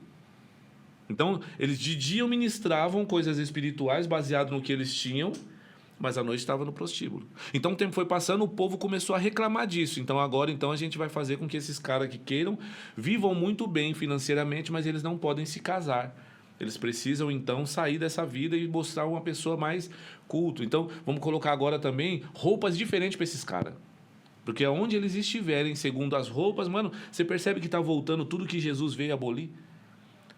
Então, eles de dia ministravam coisas espirituais baseado no que eles tinham, mas à noite estava no prostíbulo. Então, o tempo foi passando, o povo começou a reclamar disso. Então, agora a gente vai fazer com que esses caras que queiram vivam muito bem financeiramente, mas eles não podem se casar. Eles precisam, então, sair dessa vida e mostrar uma pessoa mais culto. Então, vamos colocar agora também roupas diferentes para esses caras. Porque aonde eles estiverem, segundo as roupas, mano, você percebe que está voltando tudo que Jesus veio abolir?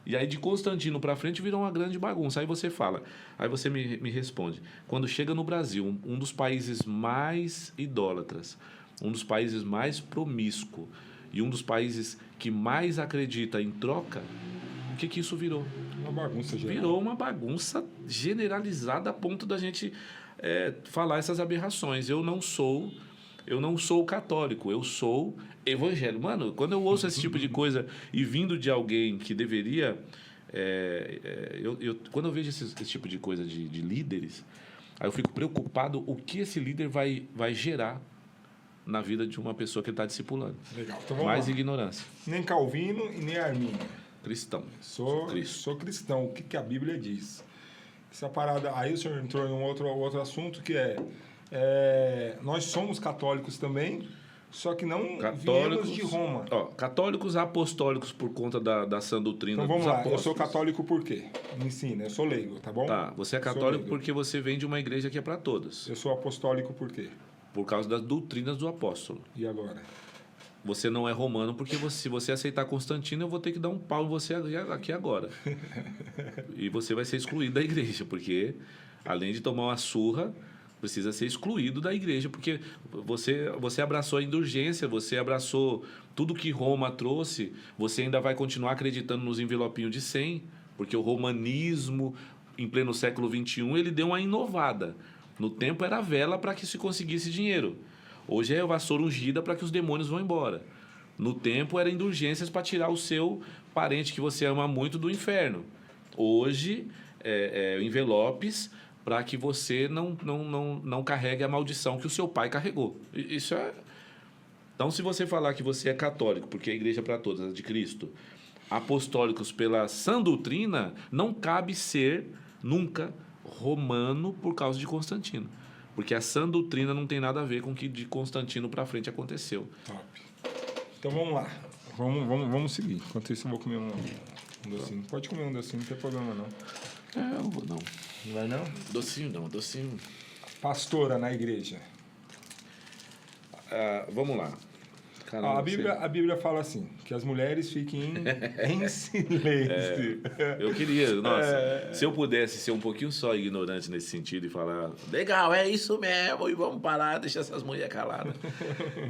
E aí de Constantino para frente virou uma grande bagunça. Aí você fala, aí você me responde. Quando chega no Brasil, um dos países mais idólatras, um dos países mais promíscuos e um dos países que mais acredita em troca, o que isso virou? Uma bagunça geral. Virou uma bagunça generalizada a ponto da gente falar essas aberrações. Eu não sou católico, eu sou evangélico. Mano, quando eu ouço esse tipo de coisa e vindo de alguém que deveria... quando eu vejo esse tipo de coisa de líderes, aí eu fico preocupado o que esse líder vai gerar na vida de uma pessoa que ele está discipulando. Legal. Então, vamos Mais lá. ignorância. Nem Calvino e nem Arminio. Cristão. Sou cristão. O que a Bíblia diz? Essa parada... Aí o senhor entrou em um outro assunto que nós somos católicos também, só que não viemos de Roma. Católicos apostólicos por conta da sã doutrina então, vamos dos lá. apóstolos. Eu sou católico por quê? Me ensina. Eu sou leigo, tá bom? Tá, você é católico porque você vem de uma igreja que é para todos. Eu sou apostólico por quê? Por causa das doutrinas do apóstolo. E agora? Você não é romano porque se você aceitar Constantino, eu vou ter que dar um pau em você aqui agora. E você vai ser excluído da igreja, porque além de tomar uma surra, precisa ser excluído da igreja, porque você abraçou a indulgência, você abraçou tudo que Roma trouxe, você ainda vai continuar acreditando nos envelopinhos de 100, porque o romanismo, em pleno século XXI, ele deu uma inovada. No tempo era vela para que se conseguisse dinheiro. Hoje é vassoura ungida para que os demônios vão embora. No tempo era indulgências para tirar o seu parente que você ama muito do inferno. Hoje envelopes para que você não carregue a maldição que o seu pai carregou. Isso Então, se você falar que você é católico, porque a igreja é para todos, é de Cristo, apostólicos pela sã doutrina, não cabe ser nunca romano por causa de Constantino. Porque a sã doutrina não tem nada a ver com o que de Constantino para frente aconteceu. Top. Então vamos lá. Vamos seguir. Enquanto isso, eu vou comer um docinho. Pode comer um docinho, não tem problema não. Eu não vou, não. Não vai não? Docinho não, docinho. Pastora na igreja. Vamos lá. Caramba, A Bíblia fala assim, que as mulheres fiquem em silêncio. Eu queria, nossa, se eu pudesse ser um pouquinho só ignorante nesse sentido e falar, legal, é isso mesmo, e vamos parar, deixar essas mulheres caladas.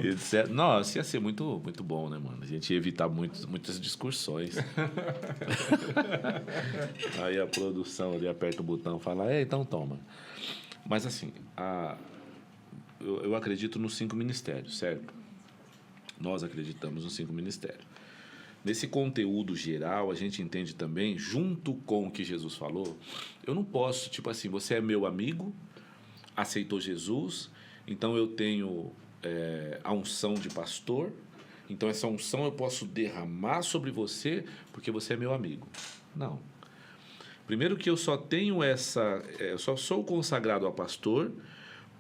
E etc. Nossa, ia ser muito, muito bom, né, mano? A gente ia evitar muitas discussões. Aí a produção ali aperta o botão e fala, então toma. Mas assim, eu acredito nos 5 ministérios, certo? Nós acreditamos nos 5 ministérios. Nesse conteúdo geral, a gente entende também, junto com o que Jesus falou, eu não posso, tipo assim, você é meu amigo, aceitou Jesus, então eu tenho a unção de pastor, então essa unção eu posso derramar sobre você porque você é meu amigo. Não. Primeiro que eu só tenho eu só sou consagrado a pastor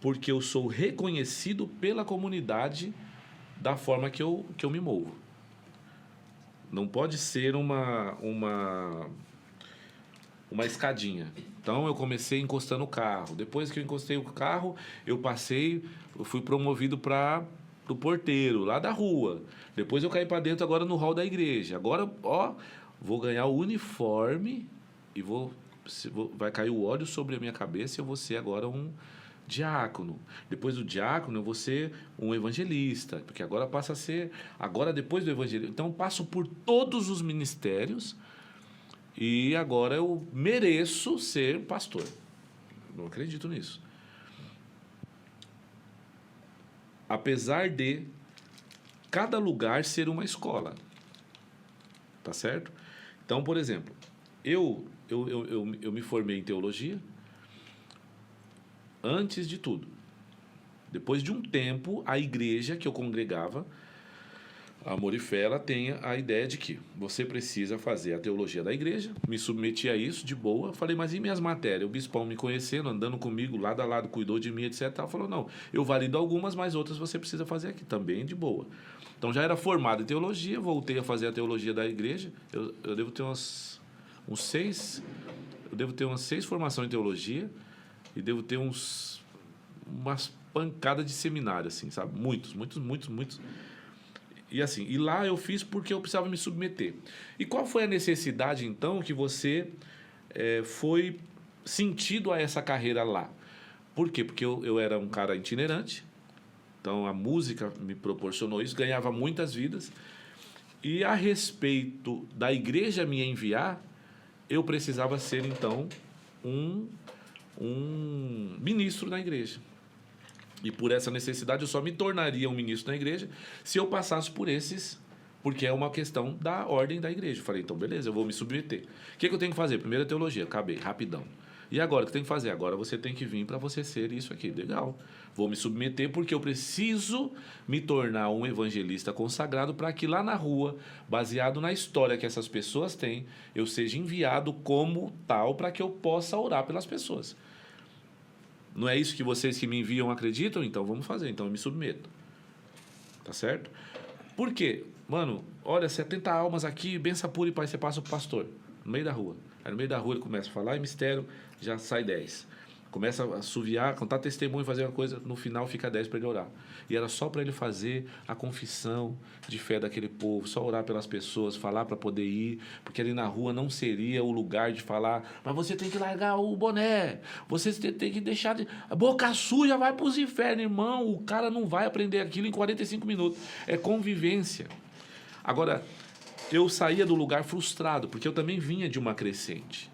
porque eu sou reconhecido pela comunidade da forma que eu me movo. Não pode ser uma escadinha. Então, eu comecei encostando o carro. Depois que eu encostei o carro, eu fui promovido para o porteiro, lá da rua. Depois eu caí para dentro agora no hall da igreja. Agora, vou ganhar o uniforme e vai cair o óleo sobre a minha cabeça e eu vou ser agora um diácono. Depois do diácono, eu vou ser um evangelista, porque agora passa a ser... Agora, depois do evangelista... Então, eu passo por todos os ministérios e agora eu mereço ser pastor. Não acredito nisso. Apesar de cada lugar ser uma escola. Tá certo? Então, por exemplo, eu me formei em teologia antes de tudo. Depois de um tempo, a igreja que eu congregava, a Amor e Fé, ela tem a ideia de que você precisa fazer a teologia da igreja. Me submeti a isso de boa. Falei, mas e minhas matérias? O bispão me conhecendo, andando comigo, lado a lado, cuidou de mim, etc. Falou, não, eu valido algumas, mas outras você precisa fazer aqui também de boa. Então, já era formado em teologia, voltei a fazer a teologia da igreja. Eu devo ter umas 6 formações em teologia. E devo ter umas pancadas de seminário, assim, sabe? Muitos. E assim, e lá eu fiz porque eu precisava me submeter. E qual foi a necessidade, então, que você foi sentido a essa carreira lá? Por quê? Porque eu era um cara itinerante, então a música me proporcionou isso, ganhava muitas vidas. E a respeito da igreja me enviar, eu precisava ser, então, um ministro na igreja. E por essa necessidade eu só me tornaria um ministro na igreja se eu passasse por esses, porque é uma questão da ordem da igreja. Eu falei, então beleza, eu vou me submeter. O que eu tenho que fazer? Primeiro a teologia, acabei, rapidão. E agora, o que tem que fazer? Agora você tem que vir para você ser isso aqui. Legal. Vou me submeter porque eu preciso me tornar um evangelista consagrado para que lá na rua, baseado na história que essas pessoas têm, eu seja enviado como tal para que eu possa orar pelas pessoas. Não é isso que vocês que me enviam acreditam? Então vamos fazer. Então eu me submeto. Tá certo? Por quê? Mano, olha, 70 almas aqui, benção pura e paz, você passa pro pastor, no meio da rua. Aí no meio da rua ele começa a falar em mistério, já sai 10. Começa a assoviar, contar testemunho, fazer uma coisa, no final fica 10 para ele orar. E era só para ele fazer a confissão de fé daquele povo, só orar pelas pessoas, falar para poder ir, porque ali na rua não seria o lugar de falar, mas você tem que largar o boné, você tem que deixar de... A boca suja vai para os infernos, irmão, o cara não vai aprender aquilo em 45 minutos. É convivência. Agora, eu saía do lugar frustrado, porque eu também vinha de uma crescente.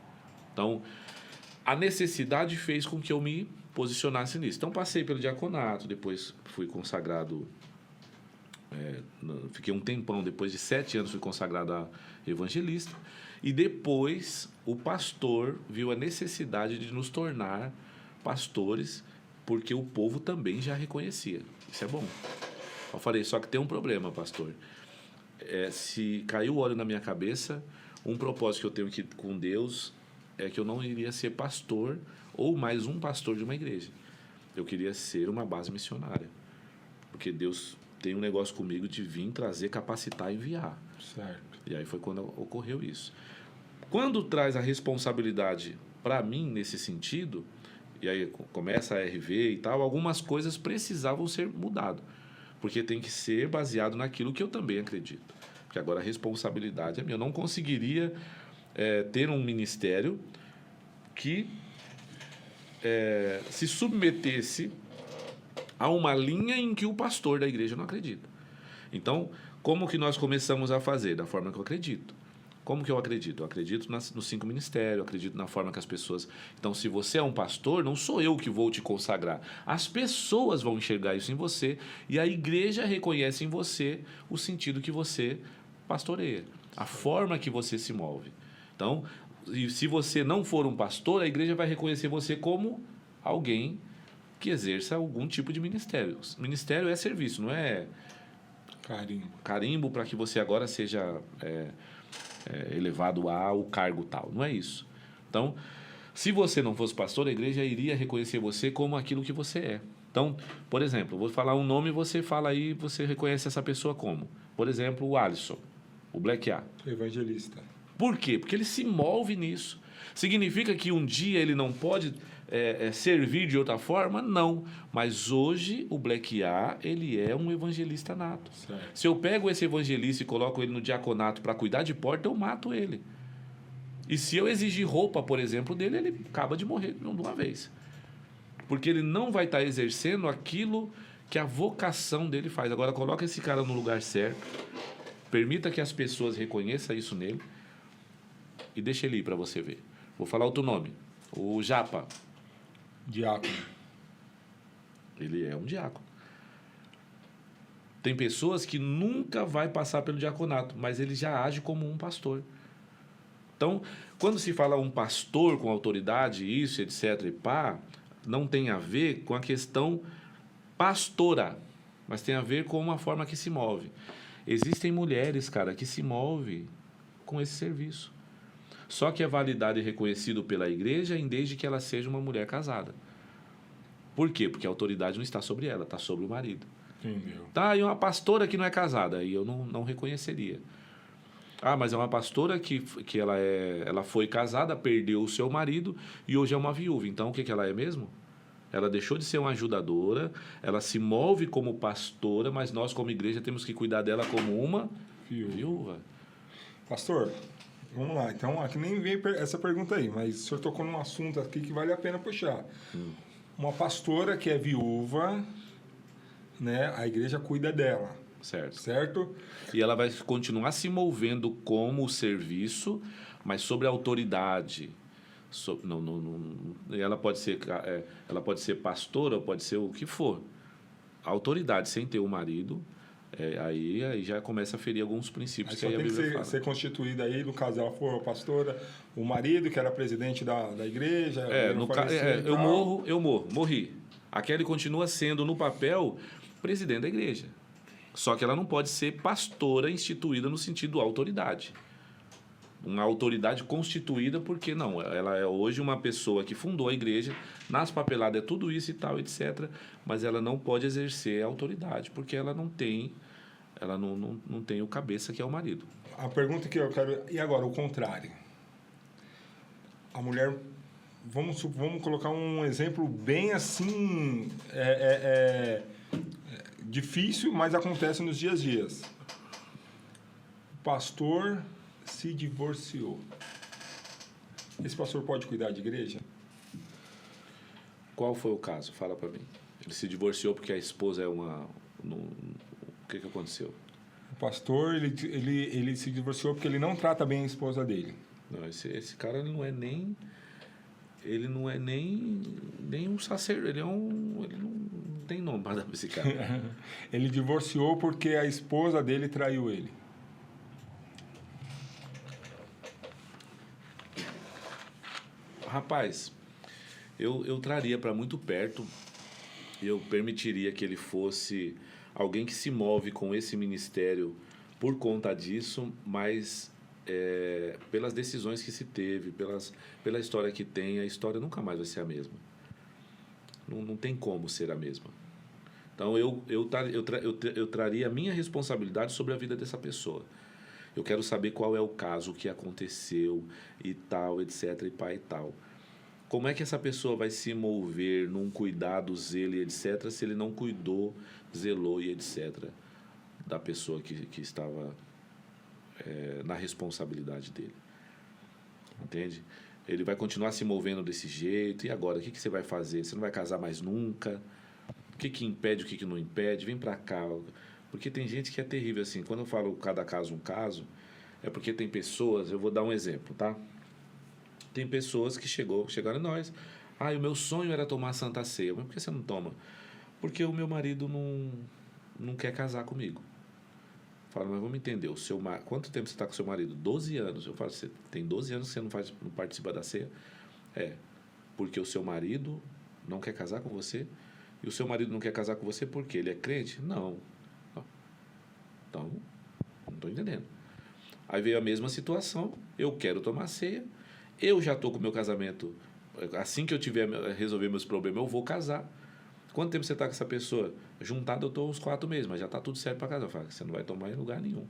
Então, a necessidade fez com que eu me posicionasse nisso. Então, passei pelo diaconato, depois fui consagrado, fiquei um tempão, depois de 7 anos fui consagrado a evangelista, e depois o pastor viu a necessidade de nos tornar pastores, porque o povo também já reconhecia. Isso é bom. Eu falei, só que tem um problema, pastor. Se caiu o óleo na minha cabeça, um propósito que eu tenho aqui com Deus é que eu não iria ser pastor ou mais um pastor de uma igreja. Eu queria ser uma base missionária. Porque Deus tem um negócio comigo de vir trazer, capacitar e enviar. Certo. E aí foi quando ocorreu isso. Quando traz a responsabilidade para mim nesse sentido, e aí começa a RV e tal, algumas coisas precisavam ser mudadas. Porque tem que ser baseado naquilo que eu também acredito. Porque agora a responsabilidade é minha. Eu não conseguiria ter um ministério que se submetesse a uma linha em que o pastor da igreja não acredita. Então, como que nós começamos a fazer? Da forma que eu acredito. Como que eu acredito? Eu acredito nos 5 ministérios, eu acredito na forma que as pessoas... Então, se você é um pastor, não sou eu que vou te consagrar. As pessoas vão enxergar isso em você e a igreja reconhece em você o sentido que você pastoreia, a forma que você se move. Então, se você não for um pastor, a igreja vai reconhecer você como alguém que exerça algum tipo de ministério. Ministério é serviço, não é carimbo para que você agora seja elevado ao cargo tal. Não é isso. Então, se você não fosse pastor, a igreja iria reconhecer você como aquilo que você é. Então, por exemplo, vou falar um nome e você fala aí, você reconhece essa pessoa como? Por exemplo, o Alisson, o Black A. Evangelista. Por quê? Porque ele se move nisso. Significa que um dia ele não pode servir de outra forma? Não. Mas hoje o Black A, ele é um evangelista nato. Certo. Se eu pego esse evangelista e coloco ele no diaconato para cuidar de porta, eu mato ele. E se eu exigir roupa, por exemplo, dele, ele acaba de morrer de uma vez. Porque ele não vai estar exercendo aquilo que a vocação dele faz. Agora, coloca esse cara no lugar certo, permita que as pessoas reconheçam isso nele e deixa ele ir para você ver. Vou falar outro nome. O Japa. Diácono. Ele é um diácono. Tem pessoas que nunca vai passar pelo diaconato, mas ele já age como um pastor. Então, quando se fala um pastor com autoridade, isso, etc, e pá, não tem a ver com a questão pastora, mas tem a ver com uma forma que se move. Existem mulheres, cara, que se movem com esse serviço. Só que é validado e reconhecido pela igreja desde que ela seja uma mulher casada. Por quê? Porque a autoridade não está sobre ela, está sobre o marido. Entendeu? Tá, e uma pastora que não é casada, aí eu não reconheceria. Ah, mas é uma pastora que ela foi casada, perdeu o seu marido e hoje é uma viúva. Então, o que ela é mesmo? Ela deixou de ser uma ajudadora, ela se move como pastora, mas nós, como igreja, temos que cuidar dela como uma viúva. Pastor, vamos lá. Então, aqui nem veio essa pergunta aí, mas o senhor tocou num assunto aqui que vale a pena puxar. Uma pastora que é viúva, né? A igreja cuida dela. Certo. Certo? E ela vai continuar se movendo como serviço, mas sobre a autoridade. Ela pode ser pastora, pode ser o que for. A autoridade sem ter o marido, aí já começa a ferir alguns princípios Aí que só aí a tem Bíblia que fala. ser constituída aí, no caso ela for pastora, o marido que era presidente da igreja. Eu morri. A Kelly continua sendo, no papel, presidente da igreja. Só que ela não pode ser pastora instituída no sentido autoridade. Uma autoridade constituída, porque não, ela é hoje uma pessoa que fundou a igreja, nas papeladas é tudo isso e tal, etc. Mas ela não pode exercer a autoridade, porque ela não tem o cabeça que é o marido. A pergunta que eu quero... E agora, o contrário? A mulher... Vamos colocar um exemplo bem assim... difícil, mas acontece nos dias a dias. O pastor se divorciou. Esse pastor pode cuidar de igreja? Qual foi o caso? Fala para mim. Ele se divorciou porque a esposa é uma... O que aconteceu? O pastor, ele se divorciou porque ele não trata bem a esposa dele. Não, esse cara ele não é nem um sacerdote, ele não tem nome para dar para esse cara. Ele divorciou porque a esposa dele traiu ele. Rapaz, eu traria para muito perto, eu permitiria que ele fosse alguém que se move com esse ministério por conta disso, mas pelas decisões que se teve, pela história que tem, a história nunca mais vai ser a mesma. Não tem como ser a mesma. Então, eu traria a minha responsabilidade sobre a vida dessa pessoa. Eu quero saber qual é o caso, o que aconteceu e tal, etc, e pai e tal. Como é que essa pessoa vai se mover num cuidado, zelo e etc, se ele não cuidou, zelou e etc, da pessoa que estava na responsabilidade dele? Entende? Ele vai continuar se movendo desse jeito, e agora? O que você vai fazer? Você não vai casar mais nunca? O que impede, o que não impede? Vem pra cá. Porque tem gente que é terrível assim. Quando eu falo cada caso um caso, é porque tem pessoas, eu vou dar um exemplo, tá? Tem pessoas que chegaram em nós. O meu sonho era tomar Santa Ceia. Mas por que você não toma? Porque o meu marido não quer casar comigo. Eu falo, mas vamos entender. Quanto tempo você está com seu marido? 12 anos. Eu falo, você tem 12 anos que você não participa da ceia? Porque o seu marido não quer casar com você? E o seu marido não quer casar com você porque ele é crente? Não. Então, não estou entendendo. Aí veio a mesma situação. Eu quero tomar ceia. Eu já estou com o meu casamento. Assim que eu resolver meus problemas, eu vou casar. Quanto tempo você está com essa pessoa? Juntado eu estou uns 4 meses, mas já está tudo certo para casar. Eu falo, você não vai tomar em lugar nenhum.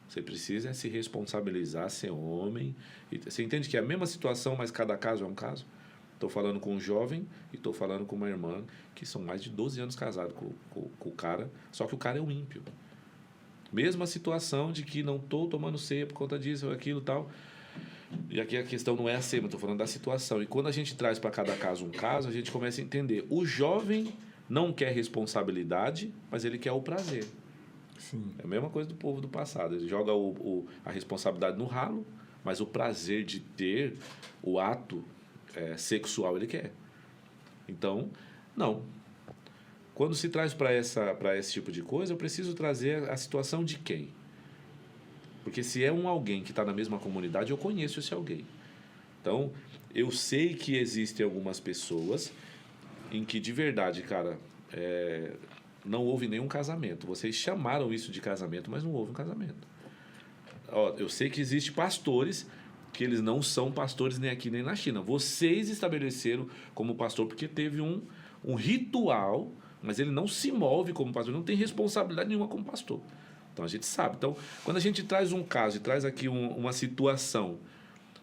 Você precisa se responsabilizar, ser homem. Você entende que é a mesma situação, mas cada caso é um caso? Estou falando com um jovem e estou falando com uma irmã que são mais de 12 anos casados com o cara, só que o cara é um ímpio. Mesma situação de que não estou tomando ceia por conta disso ou aquilo e tal. E aqui a questão não é a ceia, mas estou falando da situação. E quando a gente traz para cada caso um caso, a gente começa a entender. O jovem não quer responsabilidade, mas ele quer o prazer. Sim. É a mesma coisa do povo do passado. Ele joga a responsabilidade no ralo, mas o prazer de ter o ato sexual ele quer. Então, não. Quando se traz para esse tipo de coisa, eu preciso trazer a situação de quem? Porque se é alguém que está na mesma comunidade, eu conheço esse alguém. Então, eu sei que existem algumas pessoas em que, de verdade, cara, não houve nenhum casamento. Vocês chamaram isso de casamento, mas não houve um casamento. Eu sei que existem pastores que eles não são pastores nem aqui nem na China. Vocês estabeleceram como pastor porque teve um ritual, mas ele não se move como pastor, não tem responsabilidade nenhuma como pastor. Então a gente sabe. Então, quando a gente traz um caso e traz aqui uma situação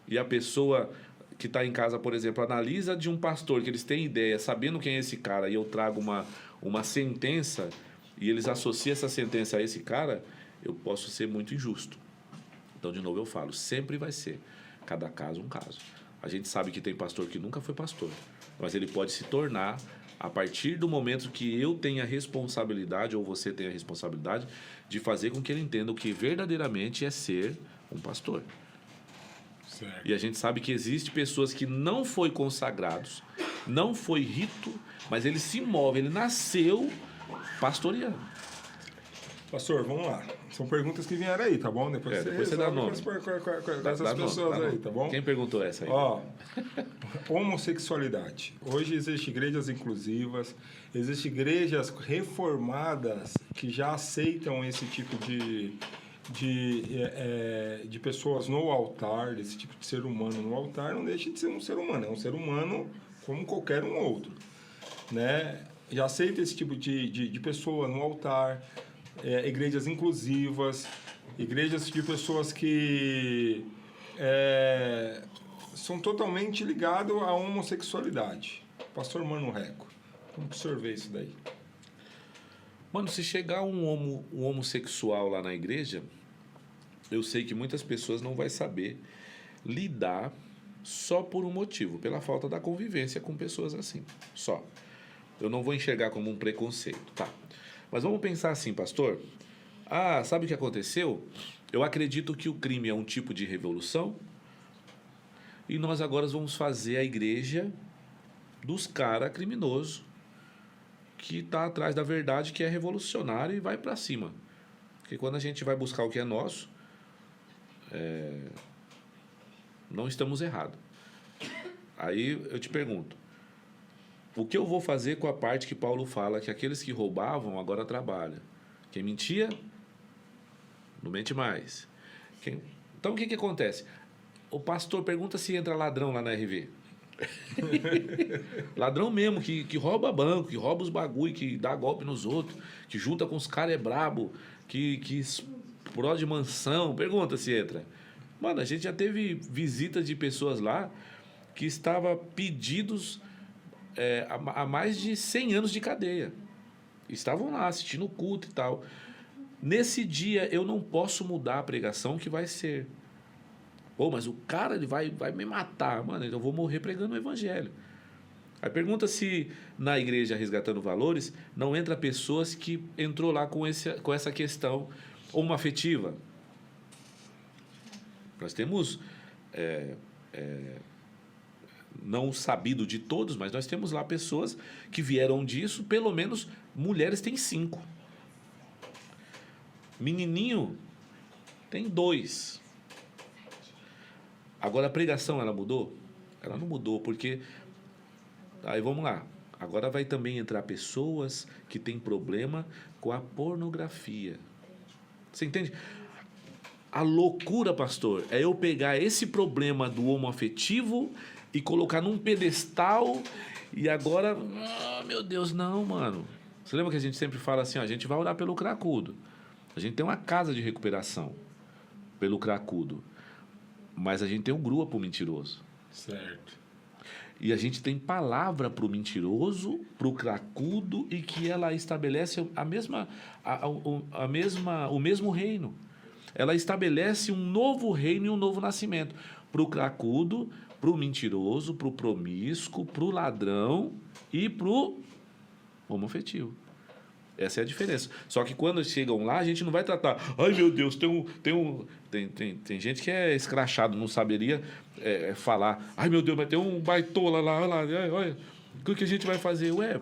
e a pessoa que está em casa, por exemplo, analisa de um pastor que eles têm ideia, sabendo quem é esse cara, e eu trago uma sentença e eles associam essa sentença a esse cara, eu posso ser muito injusto. Então, de novo, eu falo, sempre vai ser cada caso um caso. A gente sabe que tem pastor que nunca foi pastor, mas ele pode se tornar a partir do momento que eu tenha responsabilidade, ou você tenha responsabilidade, de fazer com que ele entenda o que verdadeiramente é ser um pastor. Certo. E a gente sabe que existe pessoas que não foi consagrados, não foi rito, mas ele se move, ele nasceu pastoreando. Pastor, vamos lá. São perguntas que vieram aí, tá bom? Depois você dá nome. Com essas pessoas aí, tá bom? Quem perguntou essa aí? Homossexualidade. Hoje existem igrejas inclusivas, existem igrejas reformadas que já aceitam esse tipo de pessoas no altar, desse tipo de ser humano no altar. Não deixa de ser um ser humano, é um ser humano como qualquer um outro, né? Já aceita esse tipo de pessoa no altar. Igrejas inclusivas, igrejas de pessoas que são totalmente ligadas à homossexualidade. Pastor Mano Reco, como que o senhor vê isso daí? Mano, se chegar um homossexual lá na igreja, eu sei que muitas pessoas não vão saber lidar só por um motivo, pela falta da convivência com pessoas assim, só. Eu não vou enxergar como um preconceito, tá? Mas vamos pensar assim, pastor. Sabe o que aconteceu? Eu acredito que o crime é um tipo de revolução e nós agora vamos fazer a igreja dos caras criminosos que está atrás da verdade, que é revolucionário e vai para cima. Porque quando a gente vai buscar o que é nosso, não estamos errados. Aí eu te pergunto, o que eu vou fazer com a parte que Paulo fala que aqueles que roubavam agora trabalham? Quem mentia, não mente mais. Então, o que acontece? O pastor pergunta se entra ladrão lá na RV. Ladrão mesmo, que rouba banco, que rouba os bagulho, que dá golpe nos outros, que junta com os caras é brabo, que explode mansão. Pergunta se entra. Mano, a gente já teve visitas de pessoas lá que estavam pedidos há mais de 100 anos de cadeia. Estavam lá assistindo o culto e tal. Nesse dia eu não posso mudar a pregação que vai ser. Pô, mas o cara ele vai me matar. Mano, eu vou morrer pregando o evangelho. Aí pergunta se na igreja Resgatando Valores não entra pessoas que entrou lá com essa questão homoafetiva. Nós temos, não sabido de todos, mas nós temos lá pessoas que vieram disso, pelo menos mulheres tem 5. Menininho tem 2. Agora a pregação, ela mudou? Ela não mudou, porque... Aí vamos lá. Agora vai também entrar pessoas que têm problema com a pornografia. Você entende? A loucura, pastor, é eu pegar esse problema do homoafetivo e colocar num pedestal e agora... Oh, meu Deus, não, mano. Você lembra que a gente sempre fala assim, ó, a gente vai orar pelo cracudo. A gente tem uma casa de recuperação pelo cracudo. Mas a gente tem um grua pro mentiroso. Certo. E a gente tem palavra pro mentiroso, pro cracudo, e que ela estabelece o mesmo reino. Ela estabelece um novo reino e um novo nascimento. Pro cracudo, pro mentiroso, pro promíscuo, pro ladrão e pro homoafetivo. Essa é a diferença. Só que quando chegam lá, a gente não vai tratar... Ai, meu Deus, tem gente que é escrachado, não saberia falar. Ai, meu Deus, mas tem um baitola lá, olha. O que a gente vai fazer? Ué...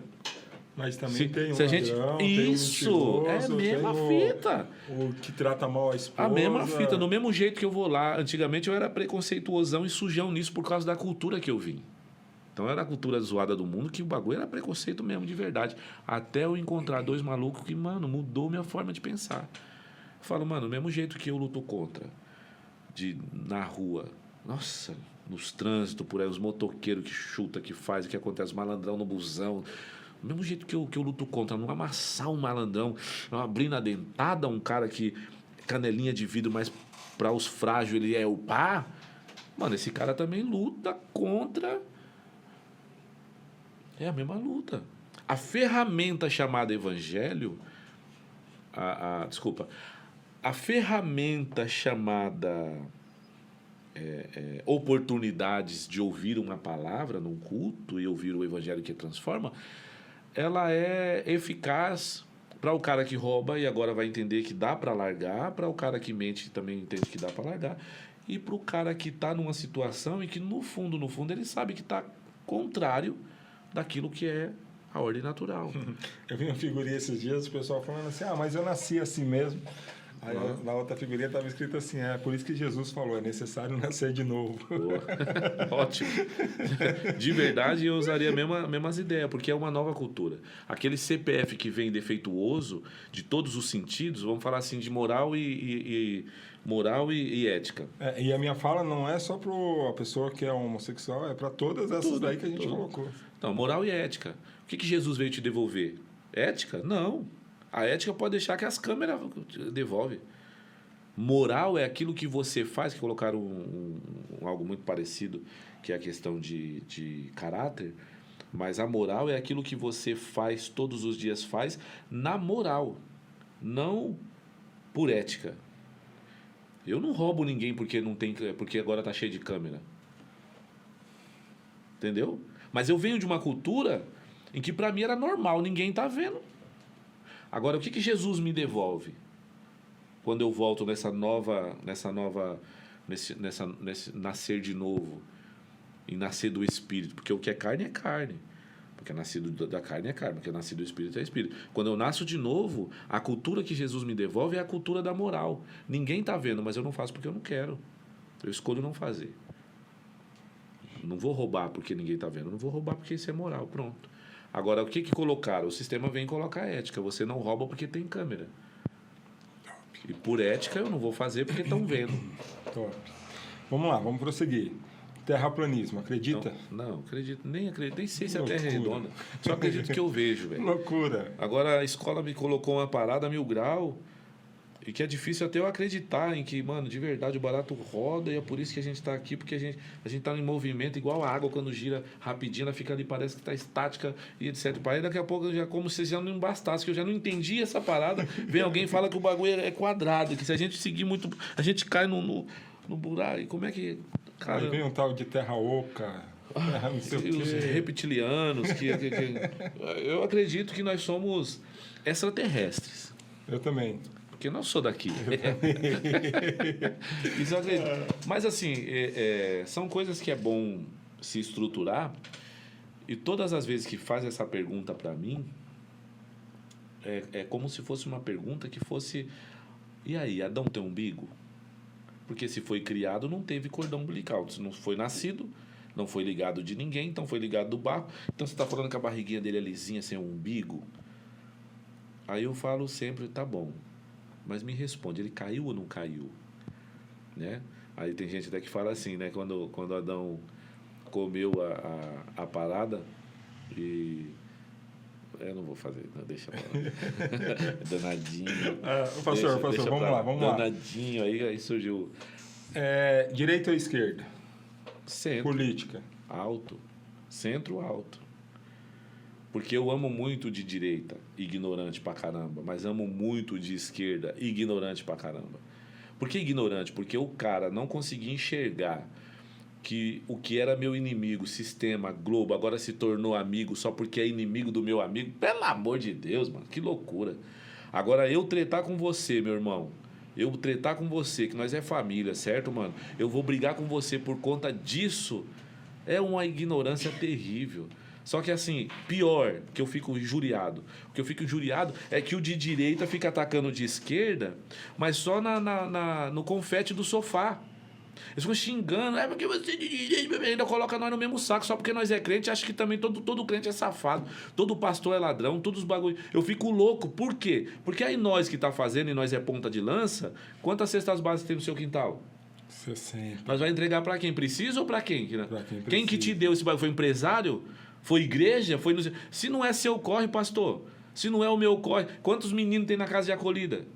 Mas também tem um ladrão, isso, tem um mentiroso, é a mesma fita. O que trata mal a esposa. A mesma fita. No mesmo jeito que eu vou lá. Antigamente eu era preconceituosão e sujão nisso por causa da cultura que eu vim. Então era a cultura zoada do mundo, que o bagulho era preconceito mesmo, de verdade. Até eu encontrar 2 malucos que, mano, mudou minha forma de pensar. Eu falo, mano, do mesmo jeito que eu luto contra, na rua, nossa, nos trânsitos, por aí, os motoqueiros que chuta, que faz, que acontece, malandrão no busão. Do mesmo jeito que eu luto contra, não amassar um malandrão, não abrir na dentada um cara que, canelinha de vidro, mas para os frágeis ele é o pá. Mano, esse cara também luta contra... É a mesma luta. A ferramenta chamada evangelho... Desculpa. A ferramenta chamada oportunidades de ouvir uma palavra num culto e ouvir o evangelho que transforma, ela é eficaz para o cara que rouba e agora vai entender que dá para largar, para o cara que mente também entende que dá para largar, e para o cara que está numa situação e que no fundo ele sabe que está contrário daquilo que é a ordem natural. Eu vi uma figurinha esses dias, o pessoal falando assim, mas eu nasci assim mesmo. Aí na outra figurinha estava escrito assim, por isso que Jesus falou, é necessário nascer de novo. Ótimo. De verdade, eu usaria as mesmas ideias, porque é uma nova cultura. Aquele CPF que vem defeituoso, de todos os sentidos, vamos falar assim, de moral e ética. E a minha fala não é só para a pessoa que é homossexual, é para todas essas daí que a gente colocou. Então, moral e ética. O que Jesus veio te devolver? Ética? Não. A ética pode deixar que as câmeras devolvem. Moral é aquilo que você faz, que colocaram algo muito parecido, que é a questão de caráter, mas a moral é aquilo que você faz, todos os dias faz, na moral, não por ética. Eu não roubo ninguém porque agora está cheio de câmera. Entendeu? Mas eu venho de uma cultura em que para mim era normal, ninguém está vendo. Agora, o que Jesus me devolve quando eu volto nesse nascer de novo e nascer do Espírito? Porque o que é carne, porque é nascido da carne é carne, porque é nascido do Espírito é Espírito. Quando eu nasço de novo, a cultura que Jesus me devolve é a cultura da moral. Ninguém está vendo, mas eu não faço porque eu não quero. Eu escolho não fazer. Não vou roubar porque ninguém está vendo. Não vou roubar porque isso é moral. Pronto. Agora, o que colocaram? O sistema vem e coloca a ética. Você não rouba porque tem câmera. E por ética eu não vou fazer porque estão vendo. Top. Vamos lá, vamos prosseguir. Terraplanismo, acredita? Então, não, acredito, nem sei se a Loucura. Terra é redonda. Só acredito que eu vejo, velho. Loucura. Agora a escola me colocou uma parada a 1000 graus e que é difícil até eu acreditar em que, mano, de verdade o barato roda e é por isso que a gente tá aqui, porque a gente tá em movimento igual a água quando gira rapidinho, ela fica ali, parece que tá estática e etc. Aí daqui a pouco já como se já não bastasse, que eu já não entendi essa parada. Vem alguém e fala que o bagulho é quadrado, que se a gente seguir muito, a gente cai no buraco. E como é que. Cara, Aí vem um tal de terra oca, terra não sei o os quê. reptilianos, eu acredito que nós somos extraterrestres. Eu também. Porque eu não sou daqui. Isso eu acredito. Mas assim, são coisas que é bom se estruturar. E todas as vezes que faz essa pergunta para mim, é como se fosse uma pergunta que fosse: e aí, Adão tem umbigo? Porque se foi criado, não teve cordão umbilical. Se não foi nascido, não foi ligado de ninguém, então foi ligado do barro. Então você está falando que a barriguinha dele é lisinha, sem um umbigo? Aí eu falo sempre: tá bom. Mas me responde, ele caiu ou não caiu? Né? Aí tem gente até que fala assim, né? Quando Adão comeu a parada e... Eu não vou fazer, não, deixa pra lá. Danadinho. Pastor, vamos lá. Danadinho, aí surgiu... Direita ou esquerda? Centro. Política. Alto. Centro alto. Porque eu amo muito de direita, ignorante pra caramba, mas amo muito de esquerda, ignorante pra caramba. Por que ignorante? Porque o cara não conseguia enxergar que o que era meu inimigo, sistema, Globo, agora se tornou amigo só porque é inimigo do meu amigo. Pelo amor de Deus, mano, que loucura. Agora, eu tretar com você, meu irmão, eu tretar com você, que nós é família, certo, mano? Eu vou brigar com você por conta disso, é uma ignorância terrível. Só que assim, pior, que eu fico injuriado. O que eu fico injuriado é que o de direita fica atacando o de esquerda, mas só no confete do sofá. Eles ficam xingando, porque você de direita ainda coloca nós no mesmo saco, só porque nós é crente, acha que também todo crente é safado, todo pastor é ladrão, todos os bagulho. Eu fico louco, por quê? Porque aí nós que tá fazendo e nós é ponta de lança, quantas cestas básicas tem no seu quintal? 60. Nós vai entregar para quem precisa ou para quem? Pra quem precisa. Quem que te deu esse bagulho? Foi empresário? Foi igreja? Se não é seu corre, pastor. Se não é o meu corre. Quantos meninos tem na casa de acolhida?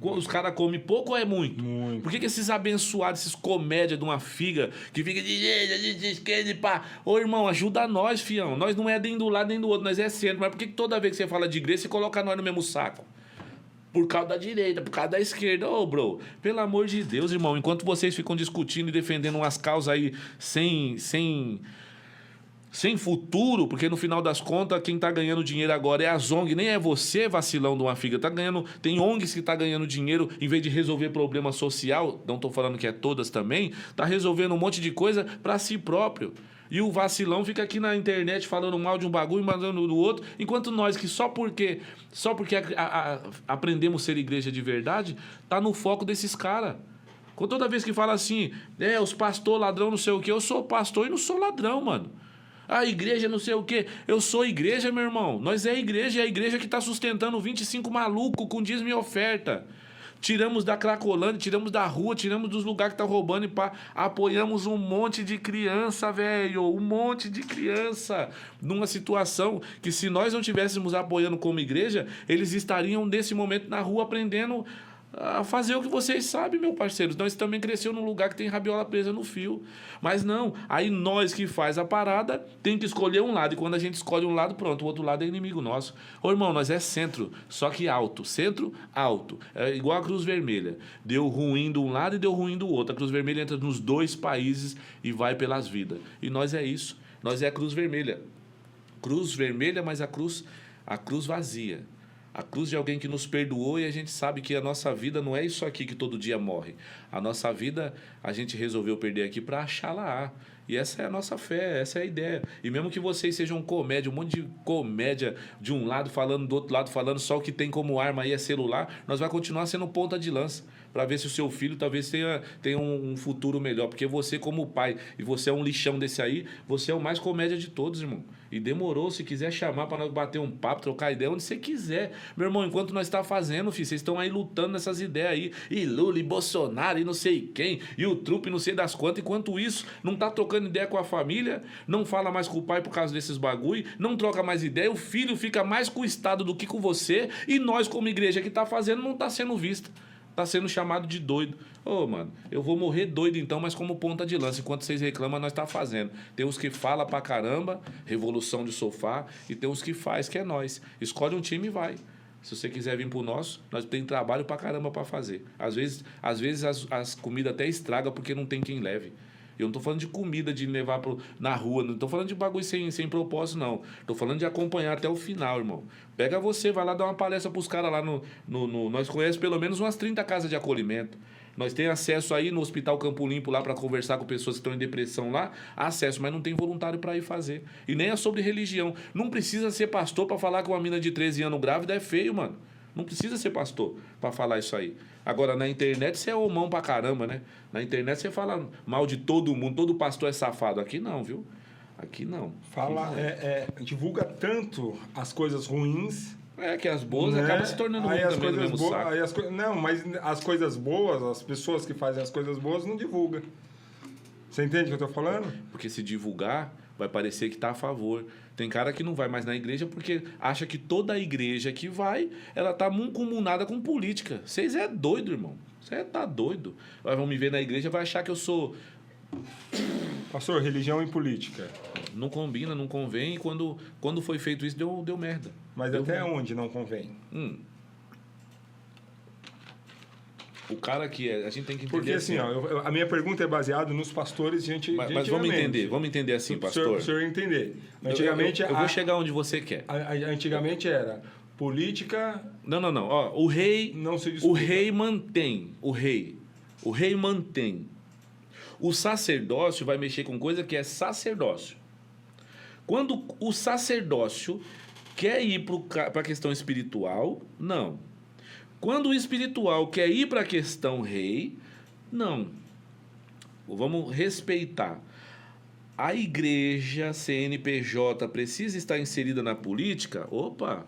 Os caras comem pouco ou é muito? Muito. Por que esses abençoados, esses comédia de uma figa, que fica de direita, de esquerda e pá? Ô, irmão, ajuda nós, fião. Nós não é nem do lado nem do outro, nós é centro. Mas por que toda vez que você fala de igreja, você coloca nós no mesmo saco? Por causa da direita, por causa da esquerda. Ô, bro, pelo amor de Deus, irmão. Enquanto vocês ficam discutindo e defendendo umas causas aí sem futuro, porque no final das contas, quem tá ganhando dinheiro agora é a ONG, nem é você, vacilão de uma figa. Tem ONGs que tá ganhando dinheiro, em vez de resolver problema social, não tô falando que é todas também, tá resolvendo um monte de coisa para si próprio. E o vacilão fica aqui na internet falando mal de um bagulho e mandando do outro, enquanto nós que só porque aprendemos a ser igreja de verdade, tá no foco desses caras. Toda vez que fala assim, os pastor ladrão não sei o quê, eu sou pastor e não sou ladrão, mano. A igreja não sei o quê. Eu sou igreja, meu irmão. Nós é a igreja que está sustentando 25 malucos com dízimo e oferta. Tiramos da Cracolândia, tiramos da rua, tiramos dos lugares que tá roubando e pá. Apoiamos um monte de criança, velho. Um monte de criança. Numa situação que se nós não tivéssemos apoiando como igreja, eles estariam nesse momento na rua aprendendo a fazer o que vocês sabem, meu parceiro. Nós também cresceu num lugar que tem rabiola presa no fio. Mas não, aí nós que faz a parada tem que escolher um lado. E quando a gente escolhe um lado, pronto, o outro lado é inimigo nosso. Ô, irmão, nós é centro, só que alto. Centro, alto. É igual a Cruz Vermelha. Deu ruim de um lado e deu ruim do outro. A Cruz Vermelha entra nos dois países e vai pelas vidas. E nós é isso. Nós é a Cruz Vermelha. Cruz Vermelha, mas a cruz vazia. A cruz de alguém que nos perdoou e a gente sabe que a nossa vida não é isso aqui que todo dia morre. A nossa vida a gente resolveu perder aqui para achar lá. E essa é a nossa fé, essa é a ideia. E mesmo que vocês sejam comédia, um monte de comédia de um lado falando, do outro lado falando, só o que tem como arma aí é celular, nós vai continuar sendo ponta de lança para ver se o seu filho talvez tenha um futuro melhor. Porque você como pai, e você é um lixão desse aí, você é o mais comédia de todos, irmão. E demorou, se quiser chamar para nós bater um papo, trocar ideia, onde você quiser. Meu irmão, enquanto nós tá fazendo, filho, vocês estão aí lutando nessas ideias aí. E Lula, e Bolsonaro, e não sei quem, e o trupe, não sei das quantas. Enquanto isso, não tá trocando ideia com a família, não fala mais com o pai por causa desses bagulho, não troca mais ideia, o filho fica mais com o Estado do que com você, e nós, como igreja que tá fazendo, não tá sendo vista. Tá sendo chamado de doido. Ô, mano, eu vou morrer doido então, mas como ponta de lança. Enquanto vocês reclamam, nós tá fazendo. Tem uns que fala pra caramba, revolução de sofá, e tem uns que faz, que é nós. Escolhe um time e vai. Se você quiser vir pro nosso, nós tem trabalho pra caramba pra fazer. Às vezes as comidas até estragam porque não tem quem leve. Eu não tô falando de comida, de levar na rua, não tô falando de bagulho sem propósito, não. Tô falando de acompanhar até o final, irmão. Pega você, vai lá dar uma palestra pros caras lá nós conhecemos pelo menos umas 30 casas de acolhimento. Nós temos acesso aí no Hospital Campo Limpo lá para conversar com pessoas que estão em depressão lá, acesso, mas não tem voluntário para ir fazer. E nem é sobre religião. Não precisa ser pastor para falar que uma mina de 13 anos grávida é feio, mano. Não precisa ser pastor para falar isso aí. Agora, na internet você é homão pra caramba, né? Na internet você fala mal de todo mundo, todo pastor é safado. Aqui não, viu? Aqui não. Fala, divulga tanto as coisas ruins. É que as boas né? acabam se tornando ruins também no mesmo saco. Não, mas as coisas boas, as pessoas que fazem as coisas boas não divulgam. Você entende o que eu tô falando? Porque se divulgar, vai parecer que tá a favor. Tem cara que não vai mais na igreja porque acha que toda a igreja que vai, ela tá mancomunada com política. Vocês é doido, irmão. Você tá doido. Vão me ver na igreja, vai achar que eu sou... Pastor, religião e política. Não combina, não convém. E quando foi feito isso, deu merda. Mas deu até merda. onde não convém? O cara que é... A gente tem que entender... Porque assim, a minha pergunta é baseada nos pastores Mas vamos entender assim, pastor. O senhor entender. Antigamente... Eu vou chegar onde você quer. Antigamente era política... Não. Ó, o rei... Não se disputa. O rei mantém. O rei mantém. O sacerdócio vai mexer com coisa que é sacerdócio. Quando o sacerdócio quer ir para a questão espiritual, não. Quando o espiritual quer ir para a questão rei, não. Vamos respeitar. A igreja CNPJ precisa estar inserida na política? Opa,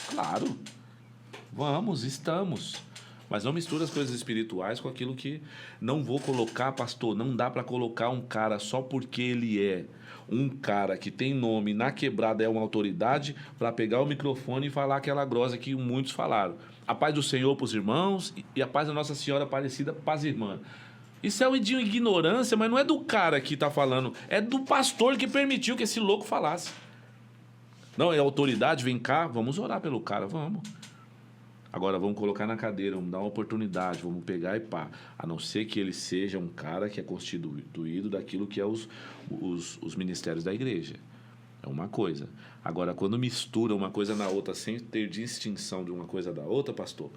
claro. Estamos. Mas não mistura as coisas espirituais com aquilo que não vou colocar, pastor. Não dá para colocar um cara só porque ele é um cara que tem nome na quebrada, é uma autoridade, para pegar o microfone e falar aquela grosa que muitos falaram. A paz do Senhor para os irmãos e a paz da Nossa Senhora Aparecida para as irmãs. Isso é de ignorância, mas não é do cara que está falando, é do pastor que permitiu que esse louco falasse. Não, é autoridade, vem cá, vamos orar pelo cara, vamos. Agora vamos colocar na cadeira, vamos dar uma oportunidade, vamos pegar e pá. A não ser que ele seja um cara que é constituído daquilo que é os ministérios da igreja. É uma coisa. Agora, quando mistura uma coisa na outra sem ter distinção de uma coisa da outra, pastor,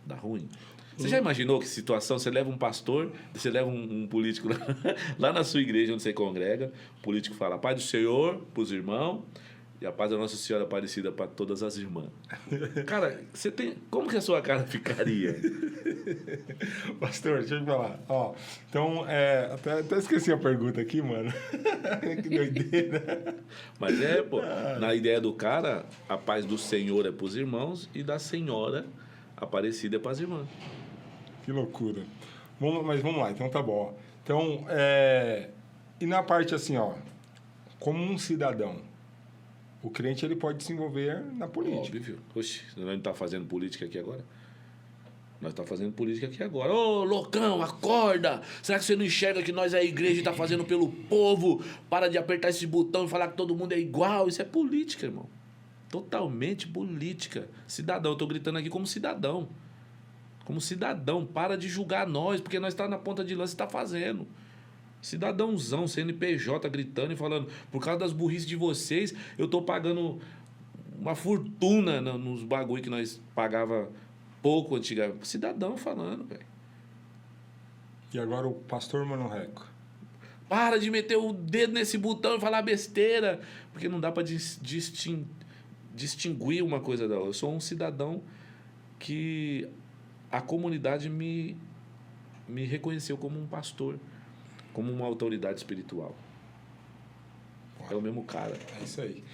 dá ruim. Você já imaginou que situação? Você leva um pastor, você leva um político lá na sua igreja onde você congrega, o político fala, paz do Senhor para os irmãos, e a paz da Nossa Senhora Aparecida para todas as irmãs. Cara, você tem... Como que a sua cara ficaria? Pastor, deixa eu te falar. Ó, então, até esqueci a pergunta aqui, mano. Que doideira. Mas pô. Na ideia do cara, a paz do Senhor é para os irmãos e da Senhora Aparecida é para as irmãs. Que loucura. Mas vamos lá, então tá bom. Então, e na parte assim, ó, como um cidadão, o crente ele pode se envolver na política. Óbvio. Oxe, nós não estamos fazendo política aqui agora? Nós estamos fazendo política aqui agora. Ô, loucão, acorda! Será que você não enxerga que nós, a igreja, está fazendo pelo povo? Para de apertar esse botão e falar que todo mundo é igual. Isso é política, irmão. Totalmente política. Cidadão, eu estou gritando aqui como cidadão. Como cidadão, para de julgar nós, porque nós estamos na ponta de lança e está fazendo. Cidadãozão, CNPJ, gritando e falando, por causa das burrices de vocês, eu tô pagando uma fortuna nos bagulho que nós pagava pouco antigamente. Cidadão falando, velho. E agora o pastor Mano Reco. Para de meter o dedo nesse botão e falar besteira, porque não dá para distinguir uma coisa da outra. Eu sou um cidadão que a comunidade me reconheceu como um pastor, como uma autoridade espiritual. É o mesmo cara. É isso aí.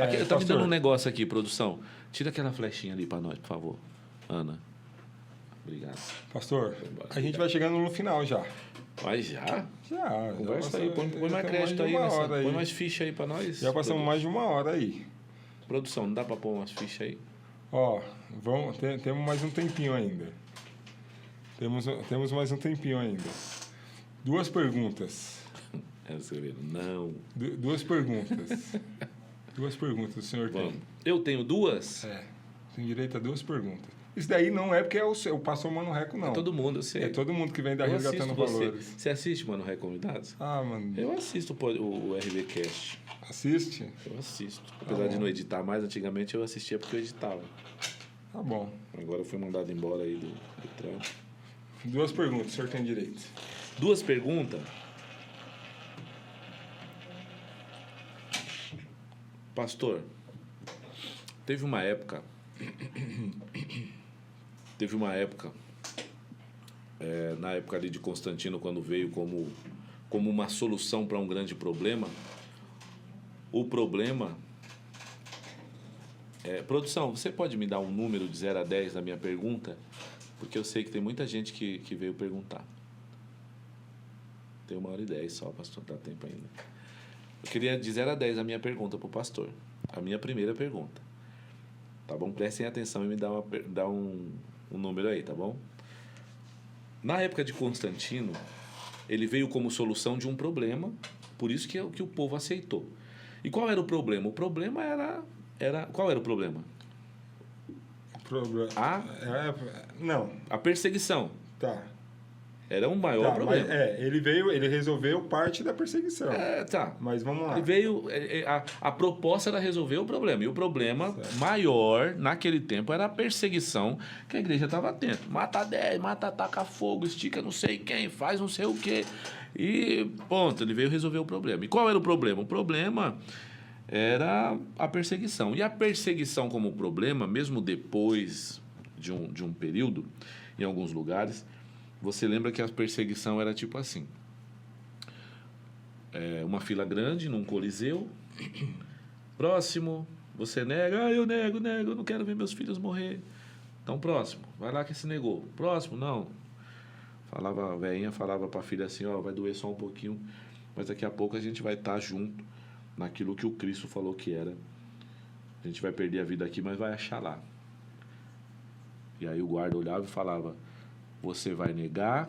Aqui, tá me pastor, dando um negócio aqui, produção. Tira aquela flechinha ali pra nós, por favor. Ana. Obrigado. Pastor, embora. a gente vai chegando no final já. Mas já? Já. Conversa já aí, põe já mais temos crédito de aí, uma nessa, hora aí. põe mais ficha aí pra nós. Já passamos mais de uma hora aí. Produção, não dá pra pôr umas fichas aí? Ó, temos mais um tempinho ainda. Temos mais um tempinho ainda. Duas perguntas. Escreveram, não. Duas perguntas. Duas perguntas o senhor Vamos. tem. Eu tenho duas? Tem direito a duas perguntas. Isso daí não é porque é o pastor Mano Reco, não. É todo mundo, eu sei. É todo mundo que vem da Eu Resgatando assisto Valores. Você assiste, Mano, Reconvidados? Ah, mano. Eu assisto o RVCast. Assiste? Eu assisto. Apesar de não editar mais, antigamente eu assistia porque eu editava. Tá bom. Agora eu fui mandado embora aí do trampo. Duas perguntas, o senhor tem direito. Duas perguntas. Pastor, teve uma época, na época ali de Constantino, quando veio como uma solução para um grande problema, o problema... produção, você pode me dar um número de 0 a 10 da minha pergunta? Porque eu sei que tem muita gente que veio perguntar. Tem 1h10 só, pastor, dá tempo ainda. Eu queria de 0 a 10 a minha pergunta para o pastor. A minha primeira pergunta. Tá bom? Prestem atenção e me dá um número aí, tá bom? Na época de Constantino, ele veio como solução de um problema, por isso que o povo aceitou. E qual era o problema? O problema era qual era o problema? Não. A perseguição. Tá. Era um maior problema. Mas, ele resolveu parte da perseguição. Tá. Mas vamos lá. Ele veio, a proposta era resolver o problema. E o problema maior naquele tempo era a perseguição que a igreja estava tendo. Mata 10, taca fogo, estica não sei quem, faz não sei o quê. E ponto, ele veio resolver o problema. E qual era o problema? O problema era a perseguição. E a perseguição como problema, mesmo depois de um período, em alguns lugares, você lembra que a perseguição era tipo assim. Uma fila grande num coliseu. Próximo, você nega. Eu nego, eu não quero ver meus filhos morrer. Então, próximo, vai lá que se negou. Próximo, não. A velhinha falava para a filha assim, vai doer só um pouquinho, mas daqui a pouco a gente vai estar junto naquilo que o Cristo falou que era. A gente vai perder a vida aqui, mas vai achar lá. E aí o guarda olhava e falava, você vai negar